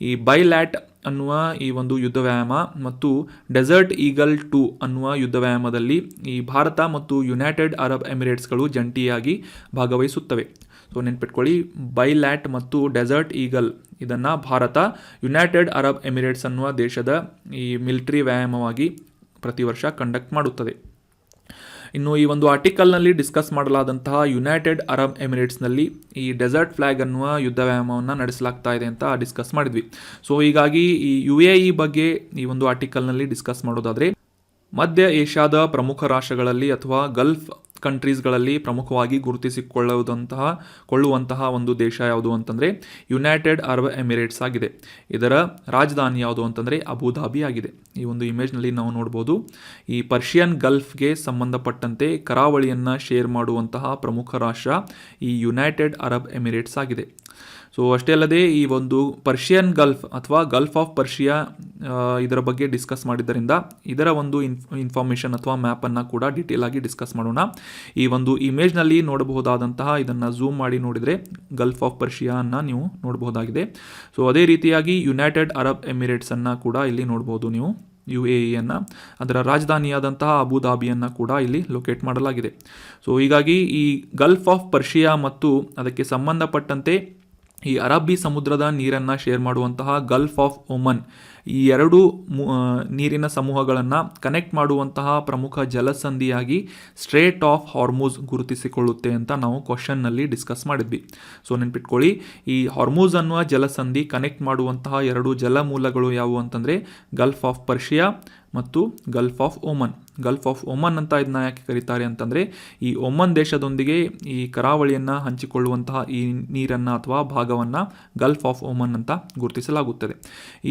ಈ ಬೈಲ್ಯಾಟ್ ಅನ್ನುವ ಈ ಒಂದು ಯುದ್ಧ ವ್ಯಾಯಾಮ ಮತ್ತು ಡೆಸರ್ಟ್ ಈಗಲ್ 2 ಅನ್ನುವ ಯುದ್ಧ ವ್ಯಾಯಾಮದಲ್ಲಿ ಈ ಭಾರತ ಮತ್ತು ಯುನೈಟೆಡ್ ಅರಬ್ ಎಮಿರೇಟ್ಸ್ಗಳು ಜಂಟಿಯಾಗಿ ಭಾಗವಹಿಸುತ್ತವೆ. ಸೊ ನೆನ್ಪಿಟ್ಕೊಳ್ಳಿ, ಬೈಲ್ಯಾಟ್ ಮತ್ತು ಡೆಸರ್ಟ್ ಈಗಲ್ ಇದನ್ನು ಭಾರತ ಯುನೈಟೆಡ್ ಅರಬ್ ಎಮಿರೇಟ್ಸ್ ಅನ್ನುವ ದೇಶದ ಈ ಮಿಲಿಟರಿ ವ್ಯಾಯಾಮವಾಗಿ ಪ್ರತಿ ವರ್ಷ ಕಂಡಕ್ಟ್ ಮಾಡುತ್ತದೆ. ಇನ್ನು ಈ ಒಂದು ಆರ್ಟಿಕಲ್ನಲ್ಲಿ ಡಿಸ್ಕಸ್ ಮಾಡಲಾದಂತಹ ಯುನೈಟೆಡ್ ಅರಬ್ ಎಮಿರೇಟ್ಸ್ನಲ್ಲಿ ಈ ಡೆಸರ್ಟ್ ಫ್ಲ್ಯಾಗ್ ಅನ್ನುವ ಯುದ್ಧ ವ್ಯಾಯಾಮವನ್ನು ನಡೆಸಲಾಗ್ತಾ ಇದೆ ಅಂತ ಡಿಸ್ಕಸ್ ಮಾಡಿದ್ವಿ. ಸೊ ಹೀಗಾಗಿ ಈ UAE ಬಗ್ಗೆ ಈ ಒಂದು ಆರ್ಟಿಕಲ್ನಲ್ಲಿ ಡಿಸ್ಕಸ್ ಮಾಡೋದಾದರೆ, ಮಧ್ಯ ಏಷ್ಯಾದ ಪ್ರಮುಖ ರಾಷ್ಟ್ರಗಳಲ್ಲಿ ಅಥವಾ ಗಲ್ಫ್ ಕಂಟ್ರೀಸ್ಗಳಲ್ಲಿ ಪ್ರಮುಖವಾಗಿ ಕೊಳ್ಳುವಂತಹ ಒಂದು ದೇಶ ಯಾವುದು ಅಂತಂದರೆ ಯುನೈಟೆಡ್ ಅರಬ್ ಎಮಿರೇಟ್ಸ್ ಆಗಿದೆ. ಇದರ ರಾಜಧಾನಿ ಯಾವುದು ಅಂತಂದರೆ ಅಬುಧಾಬಿ ಆಗಿದೆ. ಈ ಒಂದು ಇಮೇಜ್ನಲ್ಲಿ ನಾವು ನೋಡ್ಬೋದು, ಈ ಪರ್ಷಿಯನ್ ಗಲ್ಫ್ಗೆ ಸಂಬಂಧಪಟ್ಟಂತೆ ಕರಾವಳಿಯನ್ನು ಶೇರ್ ಮಾಡುವಂತಹ ಪ್ರಮುಖ ರಾಷ್ಟ್ರ ಈ ಯುನೈಟೆಡ್ ಅರಬ್ ಎಮಿರೇಟ್ಸ್ ಆಗಿದೆ. ಸೊ ಅಷ್ಟೇ ಅಲ್ಲದೆ ಈ ಒಂದು ಪರ್ಷಿಯನ್ ಗಲ್ಫ್ ಅಥವಾ ಗಲ್ಫ್ ಆಫ್ ಪರ್ಷಿಯಾ ಇದರ ಬಗ್ಗೆ ಡಿಸ್ಕಸ್ ಮಾಡಿದ್ದರಿಂದ ಇದರ ಒಂದು ಇನ್ಫಾರ್ಮೇಷನ್ ಅಥವಾ ಮ್ಯಾಪನ್ನು ಕೂಡ ಡೀಟೇಲ್ ಆಗಿ ಡಿಸ್ಕಸ್ ಮಾಡೋಣ. ಈ ಒಂದು ಇಮೇಜ್ನಲ್ಲಿ ನೋಡಬಹುದಾದಂತಹ, ಇದನ್ನು ಝೂಮ್ ಮಾಡಿ ನೋಡಿದರೆ ಗಲ್ಫ್ ಆಫ್ ಪರ್ಷಿಯಾನ್ನು ನೀವು ನೋಡಬಹುದಾಗಿದೆ. ಸೊ ಅದೇ ರೀತಿಯಾಗಿ ಯುನೈಟೆಡ್ ಅರಬ್ ಎಮಿರೇಟ್ಸನ್ನು ಕೂಡ ಇಲ್ಲಿ ನೋಡ್ಬೋದು ನೀವು. UAEಯನ್ನು, ಅದರ ರಾಜಧಾನಿಯಾದಂತಹ ಅಬುಧಾಬಿಯನ್ನು ಕೂಡ ಇಲ್ಲಿ ಲೊಕೇಟ್ ಮಾಡಲಾಗಿದೆ. ಸೊ ಹೀಗಾಗಿ ಈ ಗಲ್ಫ್ ಆಫ್ ಪರ್ಷಿಯಾ ಮತ್ತು ಅದಕ್ಕೆ ಸಂಬಂಧಪಟ್ಟಂತೆ ಈ ಅರಬ್ಬಿ ಸಮುದ್ರದ ನೀರನ್ನು ಶೇರ್ ಮಾಡುವಂತಹ ಗಲ್ಫ್ ಆಫ್ ಒಮನ್, ಈ ಎರಡು ನೀರಿನ ಸಮೂಹಗಳನ್ನು ಕನೆಕ್ಟ್ ಮಾಡುವಂತಹ ಪ್ರಮುಖ ಜಲಸಂಧಿಯಾಗಿ ಸ್ಟ್ರೇಟ್ ಆಫ್ ಹಾರ್ಮುಜ್ ಗುರುತಿಸಿಕೊಳ್ಳುತ್ತೆ ಅಂತ ನಾವು ಕ್ವಶನ್ನಲ್ಲಿ ಡಿಸ್ಕಸ್ ಮಾಡಿದ್ವಿ. ಸೊ ನೆನ್ಪಿಟ್ಕೊಳ್ಳಿ, ಈ ಹಾರ್ಮುಜ್ ಅನ್ನುವ ಜಲಸಂಧಿ ಕನೆಕ್ಟ್ ಮಾಡುವಂತಹ ಎರಡು ಜಲಮೂಲಗಳು ಯಾವುವು ಅಂತಂದರೆ ಗಲ್ಫ್ ಆಫ್ ಪರ್ಷಿಯಾ ಮತ್ತು gulf of Oman. Gulf of Oman ಅಂತ ಇದನ್ನ ಯಾಕೆ ಕರೀತಾರೆ ಅಂತಂದರೆ, ಈ ಒಮನ್ ದೇಶದೊಂದಿಗೆ ಈ ಕರಾವಳಿಯನ್ನು ಹಂಚಿಕೊಳ್ಳುವಂತಹ ಈ ನೀರನ್ನು ಅಥವಾ ಭಾಗವನ್ನು ಗಲ್ಫ್ ಆಫ್ ಒಮನ್ ಅಂತ ಗುರುತಿಸಲಾಗುತ್ತದೆ.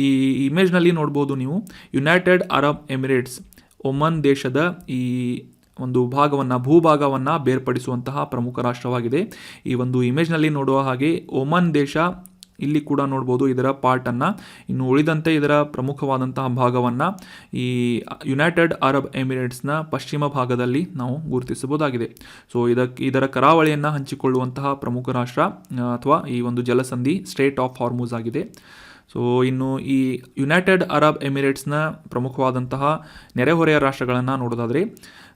ಈ ಇಮೇಜ್ನಲ್ಲಿ ನೋಡ್ಬೋದು ನೀವು, ಯುನೈಟೆಡ್ ಅರಬ್ ಎಮಿರೇಟ್ಸ್ ಒಮನ್ ದೇಶದ ಈ ಒಂದು ಭೂಭಾಗವನ್ನು ಬೇರ್ಪಡಿಸುವಂತಹ ಪ್ರಮುಖ ರಾಷ್ಟ್ರವಾಗಿದೆ. ಈ ಒಂದು ಇಮೇಜ್ನಲ್ಲಿ ನೋಡುವ ಹಾಗೆ ಒಮನ್ ದೇಶ ಇಲ್ಲಿ ಕೂಡ ನೋಡ್ಬೋದು ಇದರ ಪಾರ್ಟನ್ನು. ಇನ್ನು ಉಳಿದಂತೆ ಇದರ ಪ್ರಮುಖವಾದಂತಹ ಭಾಗವನ್ನು ಈ ಯುನೈಟೆಡ್ ಅರಬ್ ಎಮಿರೇಟ್ಸ್ನ ಪಶ್ಚಿಮ ಭಾಗದಲ್ಲಿ ನಾವು ಗುರುತಿಸಬಹುದಾಗಿದೆ. ಸೊ ಇದರ ಕರಾವಳಿಯನ್ನು ಹಂಚಿಕೊಳ್ಳುವಂತಹ ಪ್ರಮುಖ ರಾಷ್ಟ್ರ ಅಥವಾ ಈ ಒಂದು ಜಲಸಂಧಿ ಸ್ಟ್ರೇಟ್ ಆಫ್ ಹಾರ್ಮುಜ್ ಆಗಿದೆ. ಸೊ ಇನ್ನು ಈ ಯುನೈಟೆಡ್ ಅರಬ್ ಎಮಿರೇಟ್ಸ್ನ ಪ್ರಮುಖವಾದಂತಹ ನೆರೆಹೊರೆಯ ರಾಷ್ಟ್ರಗಳನ್ನು ನೋಡೋದಾದರೆ,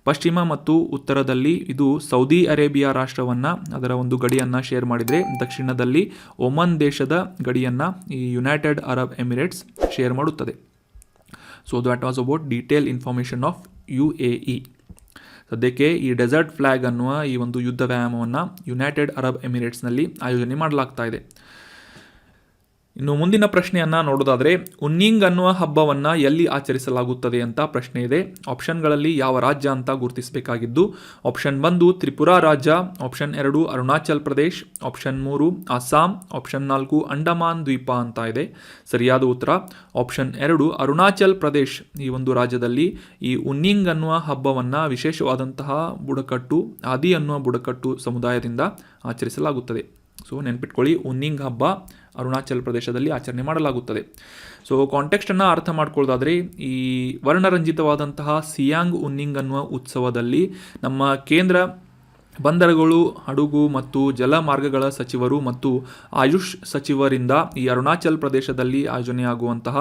ಪಶ್ಚಿಮ ಮತ್ತು ಉತ್ತರದಲ್ಲಿ ಇದು ಸೌದಿ ಅರೇಬಿಯಾ ರಾಷ್ಟ್ರವನ್ನು ಅದರ ಒಂದು ಗಡಿಯನ್ನು ಶೇರ್ ಮಾಡಿದರೆ, ದಕ್ಷಿಣದಲ್ಲಿ ಒಮನ್ ದೇಶದ ಗಡಿಯನ್ನು ಈ ಯುನೈಟೆಡ್ ಅರಬ್ ಎಮಿರೇಟ್ಸ್ ಶೇರ್ ಮಾಡುತ್ತದೆ. So that was about detail information of UAE. ಸದ್ಯಕ್ಕೆ ಈ ಡೆಸರ್ಟ್ ಫ್ಲ್ಯಾಗ್ ಅನ್ನುವ ಈ ಒಂದು ಯುದ್ಧ ವ್ಯಾಯಾಮವನ್ನು ಯುನೈಟೆಡ್ ಅರಬ್ ಎಮಿರೇಟ್ಸ್ನಲ್ಲಿ ಆಯೋಜನೆ ಮಾಡಲಾಗ್ತಾ ಇದೆ. ಇನ್ನು ಮುಂದಿನ ಪ್ರಶ್ನೆಯನ್ನು ನೋಡೋದಾದರೆ ಉನ್ನಿಂಗ್ ಅನ್ನುವ ಹಬ್ಬವನ್ನು ಎಲ್ಲಿ ಆಚರಿಸಲಾಗುತ್ತದೆ ಅಂತ ಪ್ರಶ್ನೆ ಇದೆ. ಆಪ್ಷನ್ಗಳಲ್ಲಿ ಯಾವ ರಾಜ್ಯ ಅಂತ ಗುರುತಿಸಬೇಕಾಗಿದ್ದು, ಆಪ್ಷನ್ 1 ತ್ರಿಪುರಾ ರಾಜ್ಯ, option 2 Arunachal Pradesh, option 3 Assam, option 4 Andaman ದ್ವೀಪ ಅಂತ ಇದೆ. ಸರಿಯಾದ ಉತ್ತರ ಆಪ್ಷನ್ 2 ಅರುಣಾಚಲ್ ಪ್ರದೇಶ್. ಈ ಒಂದು ರಾಜ್ಯದಲ್ಲಿ ಈ ಉನ್ನಿಂಗ್ ಅನ್ನುವ ಹಬ್ಬವನ್ನು ವಿಶೇಷವಾದಂತಹ ಬುಡಕಟ್ಟು ಆದಿ ಅನ್ನುವ ಬುಡಕಟ್ಟು ಸಮುದಾಯದಿಂದ ಆಚರಿಸಲಾಗುತ್ತದೆ. ಸೊ ನೆನ್ಪಿಟ್ಕೊಳ್ಳಿ, ಉನ್ನಿಂಗ್ ಹಬ್ಬ ಅರುಣಾಚಲ್ ಪ್ರದೇಶದಲ್ಲಿ ಆಚರಣೆ ಮಾಡಲಾಗುತ್ತದೆ. ಸೊ ಕಾಂಟೆಕ್ಸ್ಟನ್ನು ಅರ್ಥ ಮಾಡ್ಕೊಳ್ಳೋದಾದರೆ, ಈ ವರ್ಣರಂಜಿತವಾದಂತಹ ಸಿಯಾಂಗ್ ಉನ್ನಿಂಗ್ ಅನ್ನುವ ಉತ್ಸವದಲ್ಲಿ ನಮ್ಮ ಕೇಂದ್ರ ಬಂದರುಗಳು, ಹಡಗು ಮತ್ತು ಜಲ ಮಾರ್ಗಗಳ ಸಚಿವರು ಮತ್ತು ಆಯುಷ್ ಸಚಿವರಿಂದ ಈ ಅರುಣಾಚಲ್ ಪ್ರದೇಶದಲ್ಲಿ ಆಯೋಜನೆಯಾಗುವಂತಹ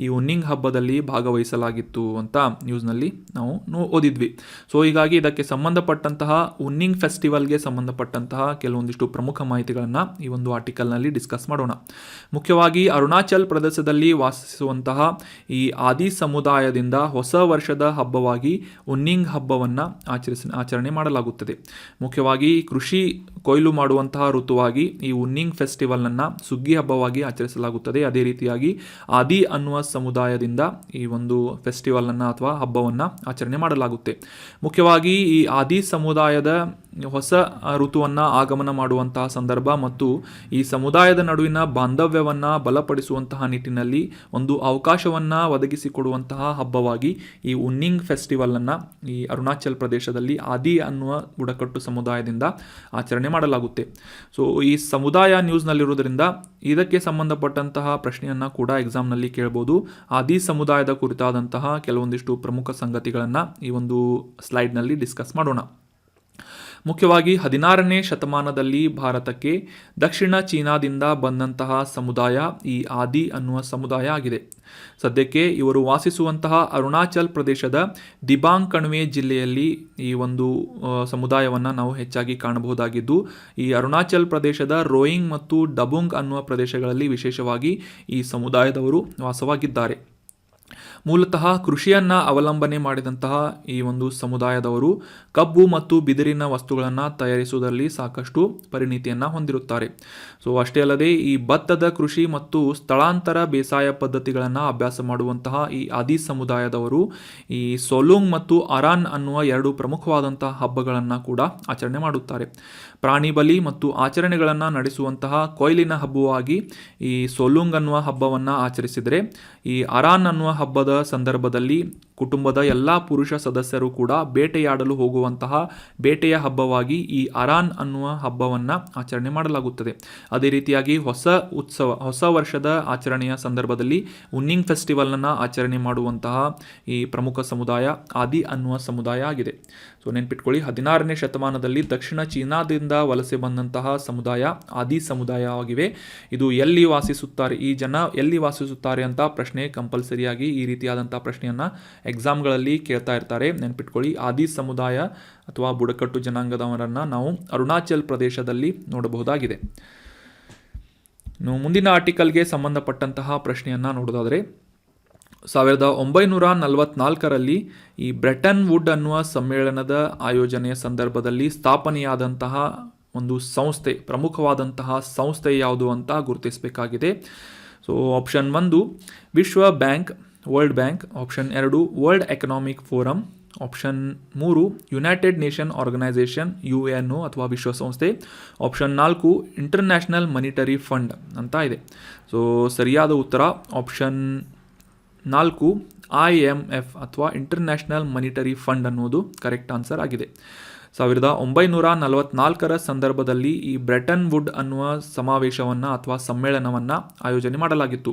ಈ ಉನ್ನಿಂಗ್ ಹಬ್ಬದಲ್ಲಿ ಭಾಗವಹಿಸಲಾಗಿತ್ತು ಅಂತ ನ್ಯೂಸ್ನಲ್ಲಿ ನಾವು ಓದಿದ್ವಿ. ಸೊ ಹೀಗಾಗಿ ಇದಕ್ಕೆ ಸಂಬಂಧಪಟ್ಟಂತಹ ಉನ್ನಿಂಗ್ ಫೆಸ್ಟಿವಲ್ಗೆ ಸಂಬಂಧಪಟ್ಟಂತಹ ಕೆಲವೊಂದಿಷ್ಟು ಪ್ರಮುಖ ಮಾಹಿತಿಗಳನ್ನು ಈ ಒಂದು ಆರ್ಟಿಕಲ್ನಲ್ಲಿ ಡಿಸ್ಕಸ್ ಮಾಡೋಣ. ಮುಖ್ಯವಾಗಿ ಅರುಣಾಚಲ್ ಪ್ರದೇಶದಲ್ಲಿ ವಾಸಿಸುವಂತಹ ಈ ಆದಿ ಸಮುದಾಯದಿಂದ ಹೊಸ ವರ್ಷದ ಹಬ್ಬವಾಗಿ ಉನ್ನಿಂಗ್ ಹಬ್ಬವನ್ನು ಆಚರಣೆ ಮಾಡಲಾಗುತ್ತದೆ. ಮುಖ್ಯವಾಗಿ ಕೃಷಿ ಕೊಯ್ಲು ಮಾಡುವಂತಹ ಋತುವಾಗಿ ಈ ಉನ್ನಿಂಗ್ ಫೆಸ್ಟಿವಲನ್ನು ಸುಗ್ಗಿ ಹಬ್ಬವಾಗಿ ಆಚರಿಸಲಾಗುತ್ತದೆ. ಅದೇ ರೀತಿಯಾಗಿ ಆದಿ ಅನ್ನುವ ಸಮುದಾಯದಿಂದ ಈ ಒಂದು ಫೆಸ್ಟಿವಲನ್ನು ಅಥವಾ ಹಬ್ಬವನ್ನು ಆಚರಣೆ ಮಾಡಲಾಗುತ್ತೆ. ಮುಖ್ಯವಾಗಿ ಈ ಆದಿ ಸಮುದಾಯದ ಹೊಸ ಋತುವನ್ನು ಆಗಮನ ಮಾಡುವಂತಹ ಸಂದರ್ಭ ಮತ್ತು ಈ ಸಮುದಾಯದ ನಡುವಿನ ಬಾಂಧವ್ಯವನ್ನು ಬಲಪಡಿಸುವಂತಹ ನಿಟ್ಟಿನಲ್ಲಿ ಒಂದು ಅವಕಾಶವನ್ನು ಒದಗಿಸಿಕೊಡುವಂತಹ ಹಬ್ಬವಾಗಿ ಈ ಉನ್ನಿಂಗ್ ಫೆಸ್ಟಿವಲನ್ನು ಈ ಅರುಣಾಚಲ್ ಪ್ರದೇಶದಲ್ಲಿ ಆದಿ ಅನ್ನುವ ಬುಡಕಟ್ಟು ಸಮುದಾಯದಿಂದ ಆಚರಣೆ ಮಾಡಲಾಗುತ್ತೆ. ಸೊ ಈ ಸಮುದಾಯ ನ್ಯೂಸ್ನಲ್ಲಿರೋದ್ರಿಂದ ಇದಕ್ಕೆ ಸಂಬಂಧಪಟ್ಟಂತಹ ಪ್ರಶ್ನೆಯನ್ನು ಕೂಡ ಎಕ್ಸಾಮ್ನಲ್ಲಿ ಕೇಳ್ಬೋದು. ಆದಿ ಸಮುದಾಯದ ಕುರಿತಾದಂತಹ ಕೆಲವೊಂದಿಷ್ಟು ಪ್ರಮುಖ ಸಂಗತಿಗಳನ್ನು ಈ ಒಂದು ಸ್ಲೈಡ್ನಲ್ಲಿ ಡಿಸ್ಕಸ್ ಮಾಡೋಣ. ಮುಖ್ಯವಾಗಿ 16ನೇ ಶತಮಾನದಲ್ಲಿ ಭಾರತಕ್ಕೆ ದಕ್ಷಿಣ ಚೀನಾದಿಂದ ಬಂದಂತಹ ಸಮುದಾಯ ಈ ಆದಿ ಅನ್ನುವ ಸಮುದಾಯ ಆಗಿದೆ. ಸದ್ಯಕ್ಕೆ ಇವರು ವಾಸಿಸುವಂತಹ ಅರುಣಾಚಲ್ ಪ್ರದೇಶದ ದಿಬಾಂಗ್ ಕಣಿವೆ ಜಿಲ್ಲೆಯಲ್ಲಿ ಈ ಒಂದು ಸಮುದಾಯವನ್ನು ನಾವು ಹೆಚ್ಚಾಗಿ ಕಾಣಬಹುದಾಗಿದ್ದು, ಈ ಅರುಣಾಚಲ್ ಪ್ರದೇಶದ ರೋಯಿಂಗ್ ಮತ್ತು ಡಬುಂಗ್ ಅನ್ನುವ ಪ್ರದೇಶಗಳಲ್ಲಿ ವಿಶೇಷವಾಗಿ ಈ ಸಮುದಾಯದವರು ವಾಸವಾಗಿದ್ದಾರೆ. ಮೂಲತಃ ಕೃಷಿಯನ್ನು ಅವಲಂಬನೆ ಮಾಡಿದಂತಹ ಈ ಒಂದು ಸಮುದಾಯದವರು ಕಬ್ಬು ಮತ್ತು ಬಿದಿರಿನ ವಸ್ತುಗಳನ್ನು ತಯಾರಿಸುವುದರಲ್ಲಿ ಸಾಕಷ್ಟು ಪರಿಣಿತಿಯನ್ನು ಹೊಂದಿರುತ್ತಾರೆ. ಸೊ ಅಷ್ಟೇ ಅಲ್ಲದೆ ಈ ಭತ್ತದ ಕೃಷಿ ಮತ್ತು ಸ್ಥಳಾಂತರ ಬೇಸಾಯ ಪದ್ಧತಿಗಳನ್ನು ಅಭ್ಯಾಸ ಮಾಡುವಂತಹ ಈ ಆದಿ ಸಮುದಾಯದವರು ಈ ಸೋಲುಂಗ್ ಮತ್ತು ಅರಾನ್ ಅನ್ನುವ 2 ಪ್ರಮುಖವಾದಂತಹ ಹಬ್ಬಗಳನ್ನು ಕೂಡ ಆಚರಣೆ ಮಾಡುತ್ತಾರೆ. ಪ್ರಾಣಿ ಬಲಿ ಮತ್ತು ಆಚರಣೆಗಳನ್ನು ನಡೆಸುವಂತಹ ಕೊಯ್ಲಿನ ಹಬ್ಬವಾಗಿ ಈ ಸೋಲುಂಗ್ ಅನ್ನುವ ಹಬ್ಬವನ್ನು ಆಚರಿಸಿದರೆ, ಈ ಅರಾನ್ ಅನ್ನುವ ಹಬ್ಬದ ಸಂದರ್ಭದಲ್ಲಿ ಕುಟುಂಬದ ಎಲ್ಲ ಪುರುಷ ಸದಸ್ಯರು ಕೂಡ ಬೇಟೆಯಾಡಲು ಹೋಗುವಂತಹ ಬೇಟೆಯ ಹಬ್ಬವಾಗಿ ಈ ಅರಾನ್ ಅನ್ನುವ ಹಬ್ಬವನ್ನು ಆಚರಣೆ ಮಾಡಲಾಗುತ್ತದೆ. ಅದೇ ರೀತಿಯಾಗಿ ಹೊಸ ವರ್ಷದ ಆಚರಣೆಯ ಸಂದರ್ಭದಲ್ಲಿ ಉನ್ನಿಂಗ್ ಫೆಸ್ಟಿವಲನ್ನು ಆಚರಣೆ ಮಾಡುವಂತಹ ಈ ಪ್ರಮುಖ ಸಮುದಾಯ ಆದಿ ಅನ್ನುವ ಸಮುದಾಯ ಆಗಿದೆ. ಸೊ ನೆನ್ಪಿಟ್ಕೊಳ್ಳಿ, 16ನೇ ಶತಮಾನದಲ್ಲಿ ದಕ್ಷಿಣ ಚೀನಾದಿಂದ ವಲಸೆ ಬಂದಂತಹ ಸಮುದಾಯ ಆದಿ ಸಮುದಾಯವಾಗಿವೆ. ಇದು ಎಲ್ಲಿ ವಾಸಿಸುತ್ತಾರೆ, ಈ ಜನ ಎಲ್ಲಿ ವಾಸಿಸುತ್ತಾರೆ ಅಂತ ಪ್ರಶ್ನೆ ಕಂಪಲ್ಸರಿಯಾಗಿ ಈ ರೀತಿಯಾದಂಥ ಪ್ರಶ್ನೆಯನ್ನು ಎಕ್ಸಾಮ್ಗಳಲ್ಲಿ ಕೇಳ್ತಾ ಇರ್ತಾರೆ. ನೆನ್ಪಿಟ್ಕೊಳ್ಳಿ, ಆದಿ ಸಮುದಾಯ ಅಥವಾ ಬುಡಕಟ್ಟು ಜನಾಂಗದವರನ್ನು ನಾವು ಅರುಣಾಚಲ್ ಪ್ರದೇಶದಲ್ಲಿ ನೋಡಬಹುದಾಗಿದೆ. ಮುಂದಿನ ಆರ್ಟಿಕಲ್ಗೆ ಸಂಬಂಧಪಟ್ಟಂತಹ ಪ್ರಶ್ನೆಯನ್ನು ನೋಡೋದಾದರೆ, 1944ರಲ್ಲಿ ಈ ಬ್ರೆಟನ್ ವುಡ್ ಅನ್ನುವ ಸಮ್ಮೇಳನದ ಆಯೋಜನೆಯ ಸಂದರ್ಭದಲ್ಲಿ ಸ್ಥಾಪನೆಯಾದಂತಹ ಒಂದು ಸಂಸ್ಥೆ, ಪ್ರಮುಖವಾದಂತಹ ಸಂಸ್ಥೆ ಯಾವುದು ಅಂತ ಗುರುತಿಸಬೇಕಾಗಿದೆ. ಸೊ ಆಪ್ಷನ್ 1 ವಿಶ್ವ bank, world bank, option 2 world economic forum, option 3 united nation organisation UNO ಅಥವಾ ವಿಶ್ವಸಂಸ್ಥೆ, ಆಪ್ಷನ್ 4 ಇಂಟರ್ನ್ಯಾಷನಲ್ ಮಾನಿಟರಿ ಫಂಡ್ ಅಂತ ಇದೆ. ಸೊ ಸರಿಯಾದ ಉತ್ತರ ಆಪ್ಷನ್ 4 IMF ಅಥವಾ ಇಂಟರ್ನ್ಯಾಷನಲ್ ಮಾನಿಟರಿ ಫಂಡ್ ಅನ್ನೋದು ಕರೆಕ್ಟ್ ಆನ್ಸರ್ ಆಗಿದೆ. 1944ರ ಸಂದರ್ಭದಲ್ಲಿ ಈ ಬ್ರೆಟನ್ ವುಡ್ ಅನ್ನುವ ಸಮಾವೇಶವನ್ನು ಅಥವಾ ಸಮ್ಮೇಳನವನ್ನು ಆಯೋಜನೆ ಮಾಡಲಾಗಿತ್ತು.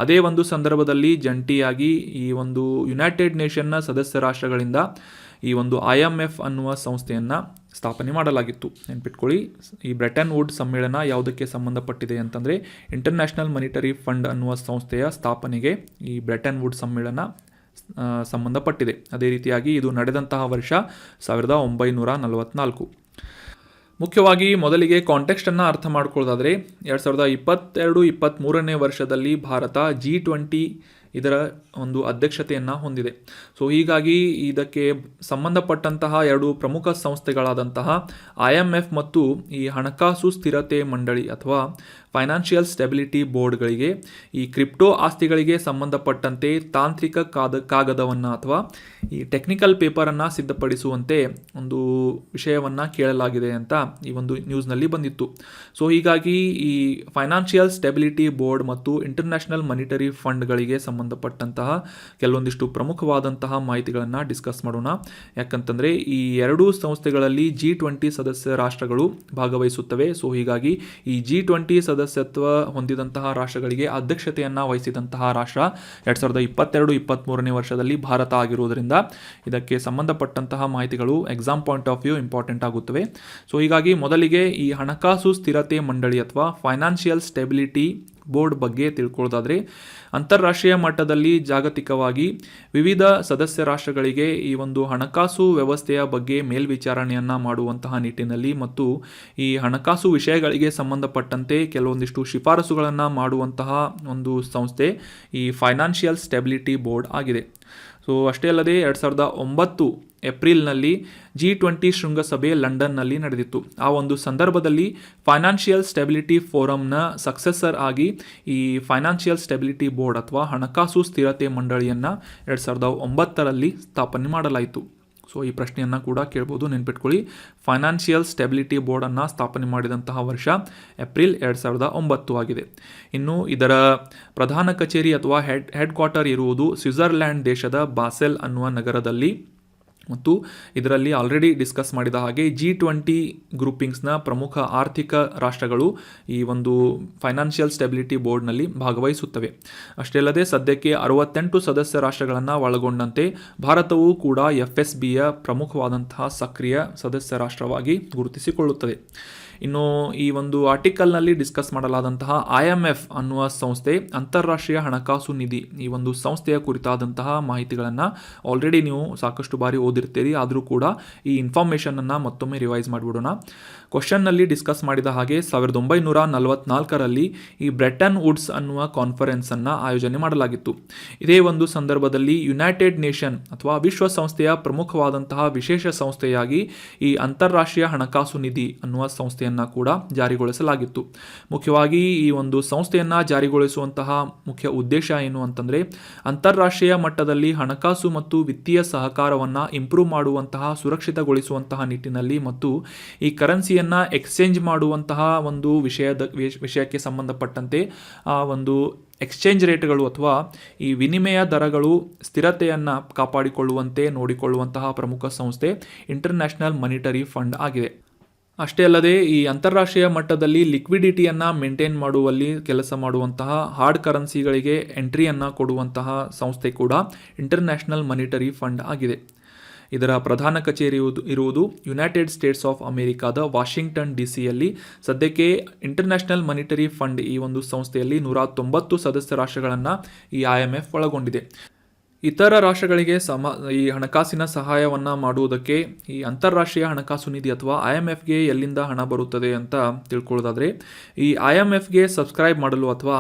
ಅದೇ ಒಂದು ಸಂದರ್ಭದಲ್ಲಿ ಜಂಟಿಯಾಗಿ ಈ ಒಂದು ಯುನೈಟೆಡ್ ನೇಷನ್ನ ಸದಸ್ಯ ರಾಷ್ಟ್ರಗಳಿಂದ ಈ ಒಂದು IMF ಅನ್ನುವ ಸಂಸ್ಥೆಯನ್ನು ಸ್ಥಾಪನೆ ಮಾಡಲಾಗಿತ್ತು. ನೆನ್ಪಿಟ್ಕೊಳ್ಳಿ, ಈ ಬ್ರೆಟನ್ ವುಡ್ ಸಮ್ಮೇಳನ ಯಾವುದಕ್ಕೆ ಸಂಬಂಧಪಟ್ಟಿದೆ ಅಂತಂದರೆ ಇಂಟರ್ನ್ಯಾಷನಲ್ ಮಾನಿಟರಿ ಫಂಡ್ ಅನ್ನುವ ಸಂಸ್ಥೆಯ ಸ್ಥಾಪನೆಗೆ ಈ ಬ್ರೆಟನ್ ವುಡ್ ಸಮ್ಮೇಳನ ಸಂಬಂಧಪಟ್ಟಿದೆ. ಅದೇ ರೀತಿಯಾಗಿ ಇದು ನಡೆದಂತಹ ವರ್ಷ 1944. ಮುಖ್ಯವಾಗಿ ಮೊದಲಿಗೆ ಕಾಂಟೆಕ್ಸ್ಟನ್ನು ಅರ್ಥ ಮಾಡ್ಕೊಳ್ಳೋದಾದರೆ 2022-23ನೇ ವರ್ಷದಲ್ಲಿ ಭಾರತ G20 ಇದರ ಒಂದು ಅಧ್ಯಕ್ಷತೆಯನ್ನು ಹೊಂದಿದೆ. ಸೊ ಹೀಗಾಗಿ ಇದಕ್ಕೆ ಸಂಬಂಧಪಟ್ಟಂತಹ 2 ಪ್ರಮುಖ ಸಂಸ್ಥೆಗಳಾದಂತಹ IMF ಮತ್ತು ಈ ಹಣಕಾಸು ಸ್ಥಿರತೆ ಮಂಡಳಿ ಅಥವಾ ಫೈನಾನ್ಷಿಯಲ್ ಸ್ಟೆಬಿಲಿಟಿ ಬೋರ್ಡ್ಗಳಿಗೆ ಈ ಕ್ರಿಪ್ಟೋ ಆಸ್ತಿಗಳಿಗೆ ಸಂಬಂಧಪಟ್ಟಂತೆ ತಾಂತ್ರಿಕ ಕಾಗದವನ್ನು ಅಥವಾ ಈ ಟೆಕ್ನಿಕಲ್ ಪೇಪರನ್ನು ಸಿದ್ಧಪಡಿಸುವಂತೆ ಒಂದು ವಿಷಯವನ್ನು ಕೇಳಲಾಗಿದೆ ಅಂತ ಈ ಒಂದು ನ್ಯೂಸ್ನಲ್ಲಿ ಬಂದಿತ್ತು. ಸೊ ಹೀಗಾಗಿ ಈ ಫೈನಾನ್ಷಿಯಲ್ ಸ್ಟೆಬಿಲಿಟಿ ಬೋರ್ಡ್ ಮತ್ತು ಇಂಟರ್ನ್ಯಾಷನಲ್ ಮಾನಿಟರಿ ಫಂಡ್ಗಳಿಗೆ ಸಂಬಂಧಪಟ್ಟಂತಹ ಕೆಲವೊಂದಿಷ್ಟು ಪ್ರಮುಖವಾದಂತಹ ಮಾಹಿತಿಗಳನ್ನು ಡಿಸ್ಕಸ್ ಮಾಡೋಣ. ಯಾಕಂತಂದರೆ ಈ ಎರಡೂ ಸಂಸ್ಥೆಗಳಲ್ಲಿ G20 ಸದಸ್ಯ ರಾಷ್ಟ್ರಗಳು ಭಾಗವಹಿಸುತ್ತವೆ. ಸೊ ಹೀಗಾಗಿ ಈ G20 ಸದಸ್ಯತ್ವ ಹೊಂದಿದಂತಹ ರಾಷ್ಟ್ರಗಳಿಗೆ ಅಧ್ಯಕ್ಷತೆಯನ್ನು ವಹಿಸಿದಂತಹ ರಾಷ್ಟ್ರ 2022-23ನೇ ವರ್ಷದಲ್ಲಿ ಭಾರತ ಆಗಿರುವುದರಿಂದ ಇದಕ್ಕೆ ಸಂಬಂಧಪಟ್ಟಂತಹ ಮಾಹಿತಿಗಳು exam point of view important ಆಗುತ್ತವೆ. ಸೊ ಹೀಗಾಗಿ ಮೊದಲಿಗೆ ಈ ಹಣಕಾಸು ಸ್ಥಿರತೆ ಮಂಡಳಿ ಅಥವಾ ಫೈನಾನ್ಷಿಯಲ್ ಸ್ಟೆಬಿಲಿಟಿ ಬೋರ್ಡ್ ಬಗ್ಗೆ ತಿಳ್ಕೊಳ್ಳೋದಾದರೆ, ಅಂತಾರಾಷ್ಟ್ರೀಯ ಮಟ್ಟದಲ್ಲಿ ಜಾಗತಿಕವಾಗಿ ವಿವಿಧ ಸದಸ್ಯ ರಾಷ್ಟ್ರಗಳಿಗೆ ಈ ಒಂದು ಹಣಕಾಸು ವ್ಯವಸ್ಥೆಯ ಬಗ್ಗೆ ಮೇಲ್ವಿಚಾರಣೆಯನ್ನು ಮಾಡುವಂತಹ ನಿಟ್ಟಿನಲ್ಲಿ ಮತ್ತು ಈ ಹಣಕಾಸು ವಿಷಯಗಳಿಗೆ ಸಂಬಂಧಪಟ್ಟಂತೆ ಕೆಲವೊಂದಿಷ್ಟು ಶಿಫಾರಸುಗಳನ್ನು ಮಾಡುವಂತಹ ಒಂದು ಸಂಸ್ಥೆ ಈ ಫೈನಾನ್ಷಿಯಲ್ ಸ್ಟೆಬಿಲಿಟಿ ಬೋರ್ಡ್ ಆಗಿದೆ. ಸೊ ಅಷ್ಟೇ ಅಲ್ಲದೆ 2009 ಏಪ್ರಿಲ್ನಲ್ಲಿ G20 ಶೃಂಗಸಭೆ ಲಂಡನ್ನಲ್ಲಿ ನಡೆದಿತ್ತು. ಆ ಒಂದು ಸಂದರ್ಭದಲ್ಲಿ ಫೈನಾನ್ಷಿಯಲ್ ಸ್ಟೆಬಿಲಿಟಿ ಫೋರಮ್ನ ಸಕ್ಸೆಸರ್ ಆಗಿ ಈ ಫೈನಾನ್ಷಿಯಲ್ ಸ್ಟೆಬಿಲಿಟಿ ಬೋರ್ಡ್ ಅಥವಾ ಹಣಕಾಸು ಸ್ಥಿರತೆ ಮಂಡಳಿಯನ್ನು 2009ರಲ್ಲಿ ಸ್ಥಾಪನೆ ಮಾಡಲಾಯಿತು. ಸೊ ಈ ಪ್ರಶ್ನೆಯನ್ನು ಕೂಡ ಕೇಳ್ಬೋದು, ನೆನ್ಪಿಟ್ಕೊಳ್ಳಿ. ಫೈನಾನ್ಷಿಯಲ್ ಸ್ಟೆಬಿಲಿಟಿ ಬೋರ್ಡನ್ನು ಸ್ಥಾಪನೆ ಮಾಡಿದಂತಹ ವರ್ಷ ಏಪ್ರಿಲ್ 2009 ಆಗಿದೆ. ಇನ್ನು ಇದರ ಪ್ರಧಾನ ಕಚೇರಿ ಅಥವಾ ಹೆಡ್ ಕ್ವಾರ್ಟರ್ ಇರುವುದು ಸ್ವಿಟ್ಜರ್ಲ್ಯಾಂಡ್ ದೇಶದ ಬಾಸೆಲ್ ಅನ್ನುವ ನಗರದಲ್ಲಿ. ಮತ್ತು ಇದರಲ್ಲಿ ಆಲ್ರೆಡಿ ಡಿಸ್ಕಸ್ ಮಾಡಿದ ಹಾಗೆ G20 ಗ್ರೂಪಿಂಗ್ಸ್ನ ಪ್ರಮುಖ ಆರ್ಥಿಕ ರಾಷ್ಟ್ರಗಳು ಈ ಒಂದು ಫೈನಾನ್ಷಿಯಲ್ ಸ್ಟೆಬಿಲಿಟಿ ಬೋರ್ಡ್ನಲ್ಲಿ ಭಾಗವಹಿಸುತ್ತವೆ. ಅಷ್ಟೇ ಅಲ್ಲದೆ ಸದ್ಯಕ್ಕೆ 68 ಸದಸ್ಯ ರಾಷ್ಟ್ರಗಳನ್ನು ಒಳಗೊಂಡಂತೆ ಭಾರತವು ಕೂಡ FSBಯ ಪ್ರಮುಖವಾದಂತಹ ಸಕ್ರಿಯ ಸದಸ್ಯ ರಾಷ್ಟ್ರವಾಗಿ ಗುರುತಿಸಿಕೊಳ್ಳುತ್ತದೆ. ಇನ್ನು ಈ ಒಂದು ಆರ್ಟಿಕಲ್ನಲ್ಲಿ ಡಿಸ್ಕಸ್ ಮಾಡಲಾದಂತಹ IMF ಅನ್ನುವ ಸಂಸ್ಥೆ, ಅಂತಾರಾಷ್ಟ್ರೀಯ ಹಣಕಾಸು ನಿಧಿ, ಈ ಒಂದು ಸಂಸ್ಥೆಯ ಕುರಿತಾದಂತಹ ಮಾಹಿತಿಗಳನ್ನು ಆಲ್ರೆಡಿ ನೀವು ಸಾಕಷ್ಟು ಬಾರಿ ಓದಿರ್ತೀರಿ. ಆದರೂ ಕೂಡ ಈ ಇನ್ಫಾರ್ಮೇಷನನ್ನು ಮತ್ತೊಮ್ಮೆ ರಿವೈಸ್ ಮಾಡಿಬಿಡೋಣ. ಕ್ವಶನ್ನಲ್ಲಿ ಡಿಸ್ಕಸ್ ಮಾಡಿದ ಹಾಗೆ 1944ರಲ್ಲಿ ಈ ಬ್ರೆಟನ್ ವುಡ್ಸ್ ಅನ್ನುವ ಕಾನ್ಫರೆನ್ಸನ್ನು ಆಯೋಜನೆ ಮಾಡಲಾಗಿತ್ತು. ಇದೇ ಒಂದು ಸಂದರ್ಭದಲ್ಲಿ ಯುನೈಟೆಡ್ ನೇಷನ್ ಅಥವಾ ವಿಶ್ವಸಂಸ್ಥೆಯ ಪ್ರಮುಖವಾದಂತಹ ವಿಶೇಷ ಸಂಸ್ಥೆಯಾಗಿ ಈ ಅಂತಾರಾಷ್ಟ್ರೀಯ ಹಣಕಾಸು ನಿಧಿ ಅನ್ನುವ ಸಂಸ್ಥೆಯನ್ನು ಕೂಡ ಜಾರಿಗೊಳಿಸಲಾಗಿತ್ತು. ಮುಖ್ಯವಾಗಿ ಈ ಒಂದು ಸಂಸ್ಥೆಯನ್ನು ಜಾರಿಗೊಳಿಸುವಂತಹ ಮುಖ್ಯ ಉದ್ದೇಶ ಏನು ಅಂತಂದರೆ, ಅಂತಾರಾಷ್ಟ್ರೀಯ ಮಟ್ಟದಲ್ಲಿ ಹಣಕಾಸು ಮತ್ತು ವಿತ್ತೀಯ ಸಹಕಾರವನ್ನು ಇಂಪ್ರೂವ್ ಮಾಡುವಂತಹ, ಸುರಕ್ಷಿತಗೊಳಿಸುವಂತಹ ನಿಟ್ಟಿನಲ್ಲಿ ಮತ್ತು ಈ ಕರೆನ್ಸಿಯನ್ನು ಎಕ್ಸ್ಚೇಂಜ್ ಮಾಡುವಂತಹ ಒಂದು ವಿಷಯಕ್ಕೆ ಸಂಬಂಧಪಟ್ಟಂತೆ ಆ ಒಂದು ಎಕ್ಸ್ಚೇಂಜ್ ರೇಟ್ಗಳು ಅಥವಾ ಈ ವಿನಿಮಯ ದರಗಳು ಸ್ಥಿರತೆಯನ್ನು ಕಾಪಾಡಿಕೊಳ್ಳುವಂತೆ ನೋಡಿಕೊಳ್ಳುವಂತಹ ಪ್ರಮುಖ ಸಂಸ್ಥೆ ಇಂಟರ್ನ್ಯಾಷನಲ್ ಮಾನಿಟರಿ ಫಂಡ್ ಆಗಿದೆ. ಅಷ್ಟೇ ಅಲ್ಲದೆ ಈ ಅಂತಾರಾಷ್ಟ್ರೀಯ ಮಟ್ಟದಲ್ಲಿ ಲಿಕ್ವಿಡಿಟಿಯನ್ನು ಮೇಂಟೈನ್ ಮಾಡುವಲ್ಲಿ ಕೆಲಸ ಮಾಡುವಂತಹ ಹಾರ್ಡ್ ಕರೆನ್ಸಿಗಳಿಗೆ ಎಂಟ್ರಿಯನ್ನು ಕೊಡುವಂತಹ ಸಂಸ್ಥೆ ಕೂಡ ಇಂಟರ್ನ್ಯಾಷನಲ್ ಮಾನಿಟರಿ ಫಂಡ್ ಆಗಿದೆ. ಇದರ ಪ್ರಧಾನ ಕಚೇರಿ ಇರುವುದು ಯುನೈಟೆಡ್ ಸ್ಟೇಟ್ಸ್ ಆಫ್ ಅಮೆರಿಕಾದ ವಾಷಿಂಗ್ಟನ್ DC ಸದ್ಯಕ್ಕೆ ಇಂಟರ್ನ್ಯಾಷನಲ್ ಮಾನಿಟರಿ ಫಂಡ್ ಈ ಒಂದು ಸಂಸ್ಥೆಯಲ್ಲಿ 190 ಸದಸ್ಯ ರಾಷ್ಟ್ರಗಳನ್ನು ಈ IMF ಒಳಗೊಂಡಿದೆ. ಇತರ ರಾಷ್ಟ್ರಗಳಿಗೆ ಈ ಹಣಕಾಸಿನ ಸಹಾಯವನ್ನು ಮಾಡುವುದಕ್ಕೆ ಈ ಅಂತಾರಾಷ್ಟ್ರೀಯ ಹಣಕಾಸು ನಿಧಿ ಅಥವಾ IMFಗೆ ಎಲ್ಲಿಂದ ಹಣ ಬರುತ್ತದೆ ಅಂತ ತಿಳ್ಕೊಳ್ಳೋದಾದರೆ, ಈ IMFಗೆ ಸಬ್ಸ್ಕ್ರೈಬ್ ಮಾಡಲು ಅಥವಾ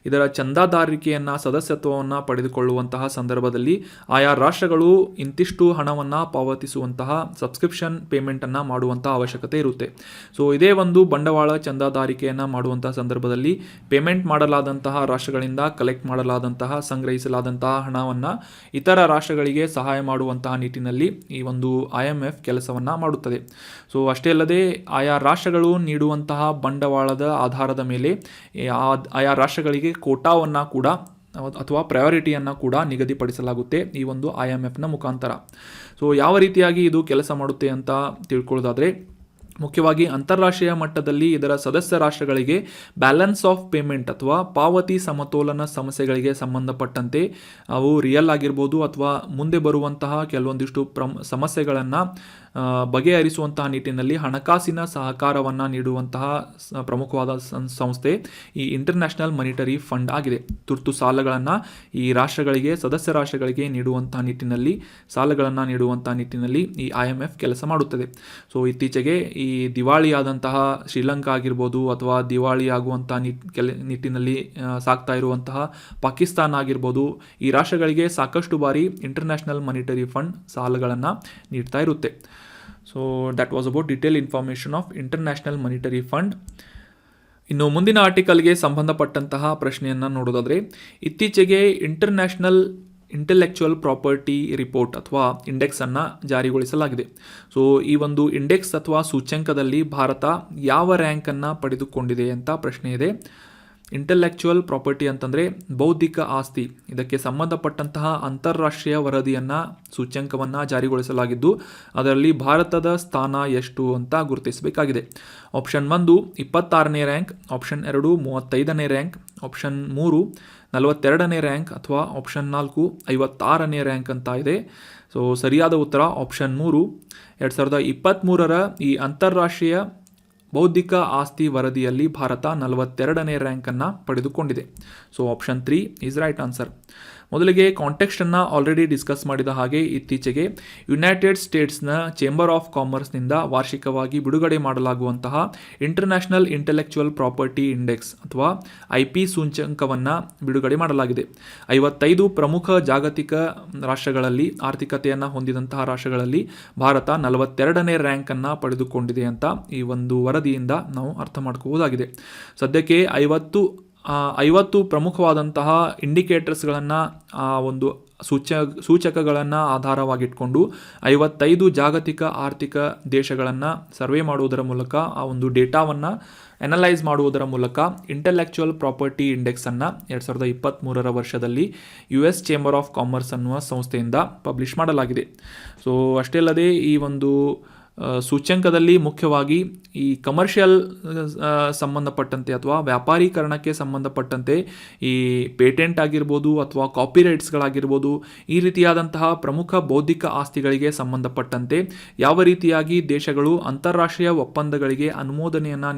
ಇದರ ಚಂದಾದಾರಿಕೆಯನ್ನು ಸದಸ್ಯತ್ವವನ್ನು ಪಡೆದುಕೊಳ್ಳುವಂತಹ ಸಂದರ್ಭದಲ್ಲಿ ಆಯಾ ರಾಷ್ಟ್ರಗಳು ಇಂತಿಷ್ಟು ಹಣವನ್ನು ಪಾವತಿಸುವಂತಹ ಸಬ್ಸ್ಕ್ರಿಪ್ಷನ್ ಪೇಮೆಂಟನ್ನು ಮಾಡುವಂಥ ಅವಶ್ಯಕತೆ ಇರುತ್ತೆ. ಸೊ ಇದೇ ಒಂದು ಬಂಡವಾಳ ಚಂದಾದಾರಿಕೆಯನ್ನು ಮಾಡುವಂತಹ ಸಂದರ್ಭದಲ್ಲಿ ಪೇಮೆಂಟ್ ಮಾಡಲಾದಂತಹ ರಾಷ್ಟ್ರಗಳಿಂದ ಕಲೆಕ್ಟ್ ಮಾಡಲಾದಂತಹ ಸಂಗ್ರಹಿಸಲಾದಂತಹ ಹಣವನ್ನು ಇತರ ರಾಷ್ಟ್ರಗಳಿಗೆ ಸಹಾಯ ಮಾಡುವಂತಹ ನಿಟ್ಟಿನಲ್ಲಿ ಈ ಒಂದು IMF ಕೆಲಸವನ್ನು ಮಾಡುತ್ತದೆ. ಸೊ ಅಷ್ಟೇ ಅಲ್ಲದೆ ಆಯಾ ರಾಷ್ಟ್ರಗಳು ನೀಡುವಂತಹ ಬಂಡವಾಳದ ಆಧಾರದ ಮೇಲೆ ಆಯಾ ರಾಷ್ಟ್ರಗಳಿಗೆ ಕೋಟಾವನ್ನು ಕೂಡ ಅಥವಾ ಪ್ರಯಾರಿಟಿಯನ್ನು ಕೂಡ ನಿಗದಿಪಡಿಸಲಾಗುತ್ತೆ ಈ ಒಂದು IMFನ ಮುಖಾಂತರ. ಸೊ ಯಾವ ರೀತಿಯಾಗಿ ಇದು ಕೆಲಸ ಮಾಡುತ್ತೆ ಅಂತ ತಿಳ್ಕೊಳ್ಳೋದಾದರೆ, ಮುಖ್ಯವಾಗಿ ಅಂತಾರಾಷ್ಟ್ರೀಯ ಮಟ್ಟದಲ್ಲಿ ಇದರ ಸದಸ್ಯ ರಾಷ್ಟ್ರಗಳಿಗೆ ಬ್ಯಾಲೆನ್ಸ್ ಆಫ್ ಪೇಮೆಂಟ್ ಅಥವಾ ಪಾವತಿ ಸಮತೋಲನ ಸಮಸ್ಯೆಗಳಿಗೆ ಸಂಬಂಧಪಟ್ಟಂತೆ ಅವು ರಿಯಲ್ ಆಗಿರ್ಬೋದು ಅಥವಾ ಮುಂದೆ ಬರುವಂತಹ ಕೆಲವೊಂದಿಷ್ಟು ಸಮಸ್ಯೆಗಳನ್ನು ಬಗೆಹರಿಸುವಂತಹ ನಿಟ್ಟಿನಲ್ಲಿ ಹಣಕಾಸಿನ ಸಹಕಾರವನ್ನು ನೀಡುವಂತಹ ಪ್ರಮುಖವಾದ ಸಂಸ್ಥೆ ಈ ಇಂಟರ್ನ್ಯಾಷನಲ್ ಮಾನಿಟರಿ ಫಂಡ್ ಆಗಿದೆ. ತುರ್ತು ಸಾಲಗಳನ್ನು ಈ ರಾಷ್ಟ್ರಗಳಿಗೆ, ಸದಸ್ಯ ರಾಷ್ಟ್ರಗಳಿಗೆ ನೀಡುವಂತಹ ನಿಟ್ಟಿನಲ್ಲಿ, ಸಾಲಗಳನ್ನು ನೀಡುವಂತಹ ನಿಟ್ಟಿನಲ್ಲಿ ಈ IMF ಕೆಲಸ ಮಾಡುತ್ತದೆ. ಸೊ ಇತ್ತೀಚೆಗೆ ಈ ದಿವಾಳಿಯಾದಂತಹ ಶ್ರೀಲಂಕಾ ಆಗಿರ್ಬೋದು ಅಥವಾ ದಿವಾಳಿ ಆಗುವಂತಹ ನಿಟ್ಟಿನಲ್ಲಿ ಸಾಗ್ತಾ ಇರುವಂತಹ ಪಾಕಿಸ್ತಾನ ಆಗಿರ್ಬೋದು, ಈ ರಾಷ್ಟ್ರಗಳಿಗೆ ಸಾಕಷ್ಟು ಬಾರಿ ಇಂಟರ್ನ್ಯಾಷನಲ್ ಮಾನಿಟರಿ ಫಂಡ್ ಸಾಲಗಳನ್ನು ನೀಡ್ತಾ ಇರುತ್ತೆ. So that was about detailed information of International Monetary Fund. ಇನ್ನು ಮುಂದಿನ ಆರ್ಟಿಕಲ್ಗೆ ಸಂಬಂಧಪಟ್ಟಂತಹ ಪ್ರಶ್ನೆಯನ್ನು ನೋಡೋದಾದರೆ, ಇತ್ತೀಚೆಗೆ ಇಂಟರ್ನ್ಯಾಷನಲ್ ಇಂಟೆಲೆಕ್ಚುವಲ್ ಪ್ರಾಪರ್ಟಿ ರಿಪೋರ್ಟ್ ಅಥವಾ ಇಂಡೆಕ್ಸನ್ನು ಜಾರಿಗೊಳಿಸಲಾಗಿದೆ. ಸೊ ಈ ಒಂದು ಇಂಡೆಕ್ಸ್ ಅಥವಾ ಸೂಚ್ಯಂಕದಲ್ಲಿ ಭಾರತ ಯಾವ ರ್ಯಾಂಕನ್ನು ಪಡೆದುಕೊಂಡಿದೆ ಅಂತ ಪ್ರಶ್ನೆ ಇದೆ. ಇಂಟೆಲೆಕ್ಚುವಲ್ ಪ್ರಾಪರ್ಟಿ ಅಂತಂದರೆ ಬೌದ್ಧಿಕ ಆಸ್ತಿ, ಇದಕ್ಕೆ ಸಂಬಂಧಪಟ್ಟಂತಹ ಅಂತಾರಾಷ್ಟ್ರೀಯ ವರದಿಯನ್ನು ಸೂಚ್ಯಂಕವನ್ನು ಜಾರಿಗೊಳಿಸಲಾಗಿದ್ದು ಅದರಲ್ಲಿ ಭಾರತದ ಸ್ಥಾನ ಎಷ್ಟು ಅಂತ ಗುರುತಿಸಬೇಕಾಗಿದೆ. ಆಪ್ಷನ್ 1 26ನೇ ರ್ಯಾಂಕ್, ಆಪ್ಷನ್ 2 35ನೇ ರ್ಯಾಂಕ್, ಆಪ್ಷನ್ 3 42ನೇ ರ್ಯಾಂಕ್ ಅಥವಾ ಆಪ್ಷನ್ 4 56ನೇ ರ್ಯಾಂಕ್ ಅಂತ ಇದೆ. ಸೊ ಸರಿಯಾದ ಉತ್ತರ ಆಪ್ಷನ್ 3. 2023ರ ಈ ಅಂತಾರಾಷ್ಟ್ರೀಯ ಬೌದ್ಧಿಕ ಆಸ್ತಿ ವರದಿಯಲ್ಲಿ ಭಾರತ 42ನೇ ರ್ಯಾಂಕನ್ನು ಪಡೆದುಕೊಂಡಿದೆ. So option 3 is right answer. ಮೊದಲಿಗೆ ಕಾಂಟೆಕ್ಸ್ಟನ್ನು ಆಲ್ರೆಡಿ ಡಿಸ್ಕಸ್ ಮಾಡಿದ ಹಾಗೆ, ಇತ್ತೀಚೆಗೆ ಯುನೈಟೆಡ್ ಸ್ಟೇಟ್ಸ್ನ ಚೇಂಬರ್ ಆಫ್ ಕಾಮರ್ಸ್ನಿಂದ ವಾರ್ಷಿಕವಾಗಿ ಬಿಡುಗಡೆ ಮಾಡಲಾಗುವಂತಹ ಇಂಟರ್ನ್ಯಾಷನಲ್ ಇಂಟೆಲೆಕ್ಚುವಲ್ ಪ್ರಾಪರ್ಟಿ ಇಂಡೆಕ್ಸ್ ಅಥವಾ IP ಸೂಚ್ಯಂಕವನ್ನು ಬಿಡುಗಡೆ ಮಾಡಲಾಗಿದೆ. 55 ಪ್ರಮುಖ ಜಾಗತಿಕ ರಾಷ್ಟ್ರಗಳಲ್ಲಿ, ಆರ್ಥಿಕತೆಯನ್ನು ಹೊಂದಿದಂತಹ ರಾಷ್ಟ್ರಗಳಲ್ಲಿ ಭಾರತ 42ನೇ ರ್ಯಾಂಕನ್ನು ಪಡೆದುಕೊಂಡಿದೆ ಅಂತ ಈ ಒಂದು ವರದಿಯಿಂದ ನಾವು ಅರ್ಥ ಮಾಡ್ಕೋಬೋದಾಗಿದೆ. ಸದ್ಯಕ್ಕೆ 50 ಪ್ರಮುಖವಾದಂತಹ ಇಂಡಿಕೇಟರ್ಸ್ಗಳನ್ನು, ಒಂದು ಸೂಚಕಗಳನ್ನು ಆಧಾರವಾಗಿಟ್ಕೊಂಡು 55 ಜಾಗತಿಕ ಆರ್ಥಿಕ ದೇಶಗಳನ್ನು ಸರ್ವೆ ಮಾಡುವುದರ ಮೂಲಕ, ಆ ಒಂದು ಡೇಟಾವನ್ನು ಅನಲೈಸ್ ಮಾಡುವುದರ ಮೂಲಕ ಇಂಟೆಲೆಕ್ಚುವಲ್ ಪ್ರಾಪರ್ಟಿ ಇಂಡೆಕ್ಸನ್ನು 2023ರ ವರ್ಷದಲ್ಲಿ US ಚೇಂಬರ್ ಆಫ್ ಕಾಮರ್ಸ್ ಅನ್ನುವ ಸಂಸ್ಥೆಯಿಂದ ಪಬ್ಲಿಷ್ ಮಾಡಲಾಗಿದೆ. ಸೊ ಅಷ್ಟೇ ಅಲ್ಲದೆ ಈ ಒಂದು ಸೂಚ್ಯಂಕದಲ್ಲಿ ಮುಖ್ಯವಾಗಿ ಈ ಕಮರ್ಷಿಯಲ್ ಸಂಬಂಧಪಟ್ಟಂತೆ ಅಥವಾ ವ್ಯಾಪಾರೀಕರಣಕ್ಕೆ ಸಂಬಂಧಪಟ್ಟಂತೆ ಈ ಪೇಟೆಂಟ್ ಆಗಿರ್ಬೋದು ಅಥವಾ ಕಾಪಿರೈಟ್ಸ್ಗಳಾಗಿರ್ಬೋದು, ಈ ರೀತಿಯಾದಂತಹ ಪ್ರಮುಖ ಬೌದ್ಧಿಕ ಆಸ್ತಿಗಳಿಗೆ ಸಂಬಂಧಪಟ್ಟಂತೆ ಯಾವ ರೀತಿಯಾಗಿ ದೇಶಗಳು ಅಂತಾರಾಷ್ಟ್ರೀಯ ಒಪ್ಪಂದಗಳಿಗೆ ಅನುಮೋದನೆಯನ್ನು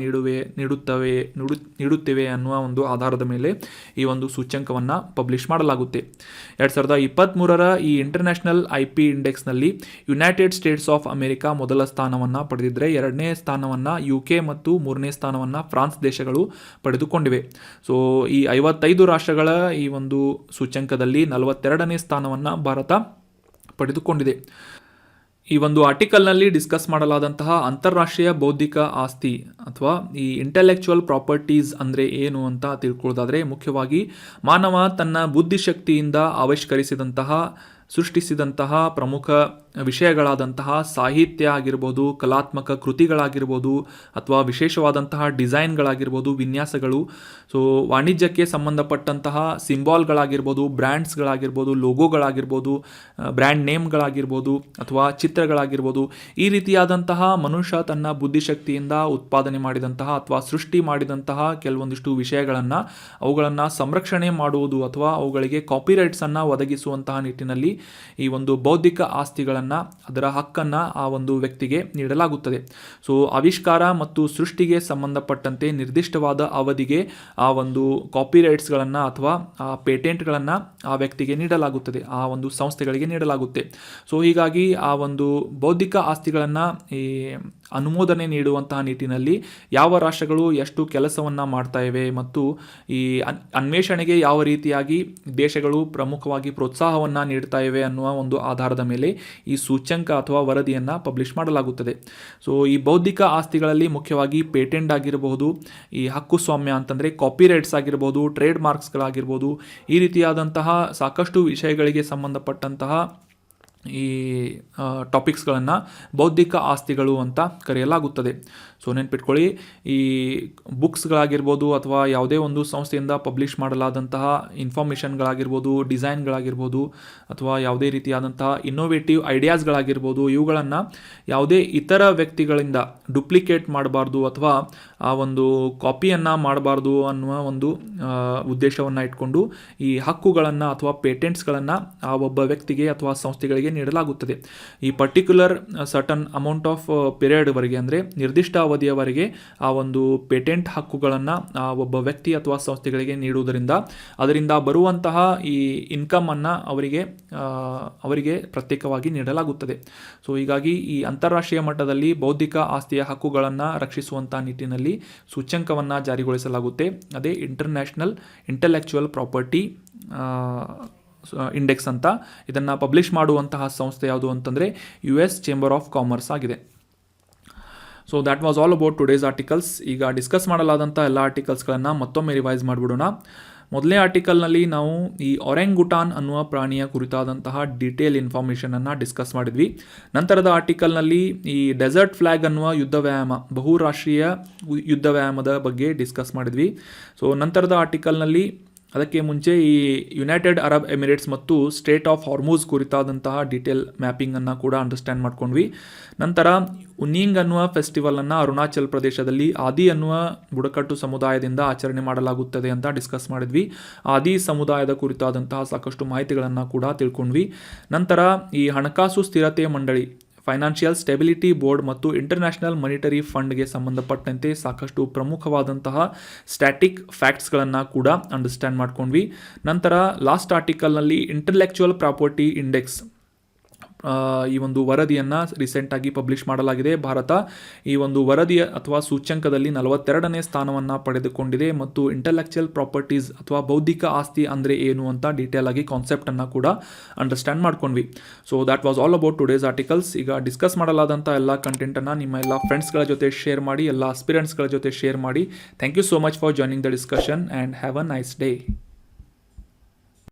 ನೀಡುತ್ತವೆ ಅನ್ನುವ ಒಂದು ಆಧಾರದ ಮೇಲೆ ಈ ಒಂದು ಸೂಚ್ಯಂಕವನ್ನು ಪಬ್ಲಿಷ್ ಮಾಡಲಾಗುತ್ತೆ. 2023ರ ಈ ಇಂಟರ್ನ್ಯಾಷನಲ್ IP ಇಂಡೆಕ್ಸ್ನಲ್ಲಿ ಯುನೈಟೆಡ್ ಸ್ಟೇಟ್ಸ್ ಆಫ್ ಅಮೆರಿಕಾ ಮೊದಲ ಸ್ಥಾನವನ್ನು ಪಡೆದಿದ್ದರೆ, 2ನೇ ಸ್ಥಾನವನ್ನು UK ಮತ್ತು 3ನೇ ಸ್ಥಾನವನ್ನು ಫ್ರಾನ್ಸ್ ದೇಶಗಳು ಪಡೆದುಕೊಂಡಿವೆ. ಸೊ ಈ 55 ರಾಷ್ಟ್ರಗಳ ಈ ಒಂದು ಸೂಚ್ಯಂಕದಲ್ಲಿ 42ನೇ ಸ್ಥಾನವನ್ನು ಭಾರತ ಪಡೆದುಕೊಂಡಿದೆ. ಈ ಒಂದು ಆರ್ಟಿಕಲ್ನಲ್ಲಿ ಡಿಸ್ಕಸ್ ಮಾಡಲಾದಂತಹ ಅಂತಾರಾಷ್ಟ್ರೀಯ ಬೌದ್ಧಿಕ ಆಸ್ತಿ ಅಥವಾ ಈ ಇಂಟೆಲೆಕ್ಚುವಲ್ ಪ್ರಾಪರ್ಟೀಸ್ ಅಂದರೆ ಏನು ಅಂತ ತಿಳ್ಕೊಳ್ಳೋದಾದರೆ, ಮುಖ್ಯವಾಗಿ ಮಾನವ ತನ್ನ ಬುದ್ಧಿಶಕ್ತಿಯಿಂದ ಸೃಷ್ಟಿಸಿದಂತಹ ಪ್ರಮುಖ ವಿಷಯಗಳಾದಂತಹ ಸಾಹಿತ್ಯ ಆಗಿರ್ಬೋದು, ಕಲಾತ್ಮಕ ಕೃತಿಗಳಾಗಿರ್ಬೋದು ಅಥವಾ ವಿಶೇಷವಾದಂತಹ ಡಿಸೈನ್ಗಳಾಗಿರ್ಬೋದು, ವಿನ್ಯಾಸಗಳು, ಸೊ ವಾಣಿಜ್ಯಕ್ಕೆ ಸಂಬಂಧಪಟ್ಟಂತಹ ಸಿಂಬಾಲ್ಗಳಾಗಿರ್ಬೋದು, ಬ್ರ್ಯಾಂಡ್ಸ್ಗಳಾಗಿರ್ಬೋದು, ಲೋಗೋಗಳಾಗಿರ್ಬೋದು, ಬ್ರ್ಯಾಂಡ್ ನೇಮ್ಗಳಾಗಿರ್ಬೋದು ಅಥವಾ ಚಿತ್ರಗಳಾಗಿರ್ಬೋದು, ಈ ರೀತಿಯಾದಂತಹ ಮನುಷ್ಯ ತನ್ನ ಬುದ್ಧಿಶಕ್ತಿಯಿಂದ ಉತ್ಪಾದನೆ ಮಾಡಿದಂತಹ ಅಥವಾ ಸೃಷ್ಟಿ ಮಾಡಿದಂತಹ ಕೆಲವೊಂದಿಷ್ಟು ವಿಷಯಗಳನ್ನು, ಅವುಗಳನ್ನು ಸಂರಕ್ಷಣೆ ಮಾಡುವುದು ಅಥವಾ ಅವುಗಳಿಗೆ ಕಾಪಿರೈಟ್ಸನ್ನು ಒದಗಿಸುವಂತಹ ನಿಟ್ಟಿನಲ್ಲಿ ಈ ಒಂದು ಬೌದ್ಧಿಕ ಆಸ್ತಿಗಳನ್ನು, ಅದರ ಹಕ್ಕನ್ನು ಆ ಒಂದು ವ್ಯಕ್ತಿಗೆ ನೀಡಲಾಗುತ್ತದೆ. ಸೊ ಆವಿಷ್ಕಾರ ಮತ್ತು ಸೃಷ್ಟಿಗೆ ಸಂಬಂಧಪಟ್ಟಂತೆ ನಿರ್ದಿಷ್ಟವಾದ ಅವಧಿಗೆ ಆ ಒಂದು ಕಾಪಿರೈಟ್ಸ್ಗಳನ್ನು ಅಥವಾ ಆ ಪೇಟೆಂಟ್ಗಳನ್ನು ಆ ವ್ಯಕ್ತಿಗೆ ನೀಡಲಾಗುತ್ತದೆ, ಆ ಒಂದು ಸಂಸ್ಥೆಗಳಿಗೆ ನೀಡಲಾಗುತ್ತೆ. ಸೊ ಹೀಗಾಗಿ ಆ ಒಂದು ಬೌದ್ಧಿಕ ಆಸ್ತಿಗಳನ್ನು ಈ ಅನುಮೋದನೆ ನೀಡುವಂತಹ ನಿಟ್ಟಿನಲ್ಲಿ ಯಾವ ರಾಷ್ಟ್ರಗಳು ಎಷ್ಟು ಕೆಲಸವನ್ನು ಮಾಡ್ತಾ ಇವೆ ಮತ್ತು ಈ ಅನ್ವೇಷಣೆಗೆ ಯಾವ ರೀತಿಯಾಗಿ ದೇಶಗಳು ಪ್ರಮುಖವಾಗಿ ಪ್ರೋತ್ಸಾಹವನ್ನು ನೀಡ್ತಾ ಇವೆ ಅನ್ನುವ ಒಂದು ಆಧಾರದ ಮೇಲೆ ಈ ಸೂಚ್ಯಂಕ ಅಥವಾ ವರದಿಯನ್ನು ಪಬ್ಲಿಷ್ ಮಾಡಲಾಗುತ್ತದೆ. ಸೊ ಈ ಬೌದ್ಧಿಕ ಆಸ್ತಿಗಳಲ್ಲಿ ಮುಖ್ಯವಾಗಿ ಪೇಟೆಂಟ್ ಆಗಿರಬಹುದು, ಈ ಹಕ್ಕುಸ್ವಾಮ್ಯ ಅಂತಂದರೆ ಕಾಪಿರೈಟ್ಸ್ ಆಗಿರ್ಬೋದು, ಟ್ರೇಡ್ ಮಾರ್ಕ್ಸ್ಗಳಾಗಿರ್ಬೋದು, ಈ ರೀತಿಯಾದಂತಹ ಸಾಕಷ್ಟು ವಿಷಯಗಳಿಗೆ ಸಂಬಂಧಪಟ್ಟಂತಹ ಈ ಟಾಪಿಕ್ಸ್ಗಳನ್ನು ಬೌದ್ಧಿಕ ಆಸ್ತಿಗಳು ಅಂತ ಕರೆಯಲಾಗುತ್ತದೆ. ಸೊ ನೆನ್ಪಿಟ್ಕೊಳ್ಳಿ, ಈ ಬುಕ್ಸ್ಗಳಾಗಿರ್ಬೋದು ಅಥವಾ ಯಾವುದೇ ಒಂದು ಸಂಸ್ಥೆಯಿಂದ ಪಬ್ಲಿಷ್ ಮಾಡಲಾದಂತಹ ಇನ್ಫಾರ್ಮೇಷನ್ಗಳಾಗಿರ್ಬೋದು, ಡಿಸೈನ್ಗಳಾಗಿರ್ಬೋದು ಅಥವಾ ಯಾವುದೇ ರೀತಿಯಾದಂತಹ ಇನ್ನೋವೇಟಿವ್ ಐಡಿಯಾಸ್ಗಳಾಗಿರ್ಬೋದು, ಇವುಗಳನ್ನು ಯಾವುದೇ ಇತರ ವ್ಯಕ್ತಿಗಳಿಂದ ಡುಪ್ಲಿಕೇಟ್ ಮಾಡಬಾರ್ದು ಅಥವಾ ಆ ಒಂದು ಕಾಪಿಯನ್ನು ಮಾಡಬಾರ್ದು ಅನ್ನುವ ಒಂದು ಉದ್ದೇಶವನ್ನು ಇಟ್ಕೊಂಡು ಈ ಹಕ್ಕುಗಳನ್ನು ಅಥವಾ ಪೇಟೆಂಟ್ಸ್ಗಳನ್ನು ಆ ಒಬ್ಬ ವ್ಯಕ್ತಿಗೆ ಅಥವಾ ಸಂಸ್ಥೆಗಳಿಗೆ ನೀಡಲಾಗುತ್ತದೆ. ಈ ಪರ್ಟಿಕ್ಯುಲರ್ ಸರ್ಟನ್ ಅಮೌಂಟ್ ಆಫ್ ಪೀರಿಯಡ್ವರೆಗೆ ಅಂದರೆ ನಿರ್ದಿಷ್ಟ ಅವಧಿಯವರೆಗೆ ಆ ಒಂದು ಪೇಟೆಂಟ್ ಹಕ್ಕುಗಳನ್ನು ಆ ಒಬ್ಬ ವ್ಯಕ್ತಿ ಅಥವಾ ಸಂಸ್ಥೆಗಳಿಗೆ ನೀಡುವುದರಿಂದ ಅದರಿಂದ ಬರುವಂತಹ ಈ ಇನ್ಕಮನ್ನು ಅವರಿಗೆ ಪ್ರತ್ಯೇಕವಾಗಿ ನೀಡಲಾಗುತ್ತದೆ. ಸೊ ಹೀಗಾಗಿ ಈ ಅಂತಾರಾಷ್ಟ್ರೀಯ ಮಟ್ಟದಲ್ಲಿ ಬೌದ್ಧಿಕ ಆಸ್ತಿಯ ಹಕ್ಕುಗಳನ್ನು ರಕ್ಷಿಸುವಂಥ ನಿಟ್ಟಿನಲ್ಲಿ ಸೂಚ್ಯಂಕವನ್ನು ಜಾರಿಗೊಳಿಸಲಾಗುತ್ತೆ. ಅದೇ ಇಂಟರ್ನ್ಯಾಷನಲ್ ಇಂಟೆಲೆಕ್ಚುವಲ್ ಪ್ರಾಪರ್ಟಿ ಇಂಡೆಕ್ಸ್ ಅಂತ. ಇದನ್ನು ಪಬ್ಲಿಷ್ ಮಾಡುವಂತಹ ಸಂಸ್ಥೆ ಯಾವುದು ಅಂತಂದರೆ US ಚೇಂಬರ್ ಆಫ್ ಕಾಮರ್ಸ್ ಆಗಿದೆ. So that was all about today's articles. ಈಗ ಡಿಸ್ಕಸ್ ಮಾಡಲಾದಂಥ ಎಲ್ಲ ಆರ್ಟಿಕಲ್ಸ್ಗಳನ್ನು ಮತ್ತೊಮ್ಮೆ ರಿವೈಸ್ ಮಾಡಿಬಿಡೋಣ. ಮೊದಲನೇ ಆರ್ಟಿಕಲ್ನಲ್ಲಿ ನಾವು ಈ ಒರೆಂಗುಟಾನ್ ಅನ್ನುವ ಪ್ರಾಣಿಯ ಕುರಿತಾದಂತಹ ಡೀಟೇಲ್ ಇನ್ಫಾರ್ಮೇಷನನ್ನು ಡಿಸ್ಕಸ್ ಮಾಡಿದ್ವಿ. ನಂತರದ ಆರ್ಟಿಕಲ್ನಲ್ಲಿ ಈ ಡೆಸರ್ಟ್ ಫ್ಲ್ಯಾಗ್ ಅನ್ನುವ ಯುದ್ಧ ವ್ಯಾಯಾಮ, ಬಹುರಾಷ್ಟ್ರೀಯ ಯುದ್ಧ ವ್ಯಾಯಾಮದ ಬಗ್ಗೆ ಡಿಸ್ಕಸ್ ಮಾಡಿದ್ವಿ. ಸೊ ನಂತರದ ಆರ್ಟಿಕಲ್ನಲ್ಲಿ ಅದಕ್ಕೆ ಮುಂಚೆ ಈ ಯುನೈಟೆಡ್ ಅರಬ್ ಎಮಿರೇಟ್ಸ್ ಮತ್ತು ಸ್ಟೇಟ್ ಆಫ್ ಹಾರ್ಮೂಸ್ ಕುರಿತಾದಂತಹ ಡೀಟೇಲ್ ಮ್ಯಾಪಿಂಗನ್ನು ಕೂಡ ಅಂಡರ್ಸ್ಟ್ಯಾಂಡ್ ಮಾಡ್ಕೊಂಡ್ವಿ. ನಂತರ ಉನೀಂಗ್ ಅನ್ನುವ ಫೆಸ್ಟಿವಲನ್ನು ಅರುಣಾಚಲ್ ಪ್ರದೇಶದಲ್ಲಿ ಆದಿ ಅನ್ನುವ ಬುಡಕಟ್ಟು ಸಮುದಾಯದಿಂದ ಆಚರಣೆ ಮಾಡಲಾಗುತ್ತದೆ ಅಂತ ಡಿಸ್ಕಸ್ ಮಾಡಿದ್ವಿ. ಆದಿ ಸಮುದಾಯದ ಕುರಿತಾದಂತಹ ಸಾಕಷ್ಟು ಮಾಹಿತಿಗಳನ್ನು ಕೂಡ ತಿಳ್ಕೊಂಡ್ವಿ. ನಂತರ ಈ ಹಣಕಾಸು ಸ್ಥಿರತೆ ಮಂಡಳಿ, ಫೈನಾನ್ಷಿಯಲ್ ಸ್ಟೆಬಿಲಿಟಿ ಬೋರ್ಡ್ ಮತ್ತು ಇಂಟರ್ನ್ಯಾಷನಲ್ ಮಾನಿಟರಿ ಫಂಡ್ಗೆ ಸಂಬಂಧಪಟ್ಟಂತೆ ಸಾಕಷ್ಟು ಪ್ರಮುಖವಾದಂತಹ ಸ್ಟ್ಯಾಟಿಕ್ ಫ್ಯಾಕ್ಟ್ಸ್ಗಳನ್ನು ಕೂಡ ಅಂಡರ್ಸ್ಟ್ಯಾಂಡ್ ಮಾಡ್ಕೊಂಡ್ವಿ. ನಂತರ ಲಾಸ್ಟ್ ಆರ್ಟಿಕಲ್ನಲ್ಲಿ ಇಂಟೆಲೆಕ್ಚುವಲ್ ಪ್ರಾಪರ್ಟಿ ಇಂಡೆಕ್ಸ್ ಈ ಒಂದು ವರದಿಯನ್ನು ರೀಸೆಂಟಾಗಿ ಪಬ್ಲಿಷ್ ಮಾಡಲಾಗಿದೆ. ಭಾರತ ಈ ಒಂದು ವರದಿಯ ಅಥವಾ ಸೂಚ್ಯಂಕದಲ್ಲಿ 42ನೇ ಸ್ಥಾನವನ್ನು ಪಡೆದುಕೊಂಡಿದೆ ಮತ್ತು ಇಂಟೆಲೆಕ್ಚುವಲ್ ಪ್ರಾಪರ್ಟೀಸ್ ಅಥವಾ ಬೌದ್ಧಿಕ ಆಸ್ತಿ ಅಂದರೆ ಏನು ಅಂತ ಡೀಟೇಲ್ ಆಗಿ ಕಾನ್ಸೆಪ್ಟನ್ನು ಕೂಡ ಅಂಡರ್ಸ್ಟ್ಯಾಂಡ್ ಮಾಡ್ಕೊಂಡ್ವಿ. So that was all about today's articles. ಈಗ ಡಿಸ್ಕಸ್ ಮಾಡಲಾದಂಥ ಎಲ್ಲ ಕಂಟೆಂಟನ್ನು ನಿಮ್ಮ ಎಲ್ಲ ಫ್ರೆಂಡ್ಸ್ಗಳ ಜೊತೆ ಶೇರ್ ಮಾಡಿ, ಎಲ್ಲ ಆಸ್ಪಿರೆಂಟ್ಸ್ಗಳ ಜೊತೆ ಶೇರ್ ಮಾಡಿ. Thank you so much for joining the discussion and have a nice day.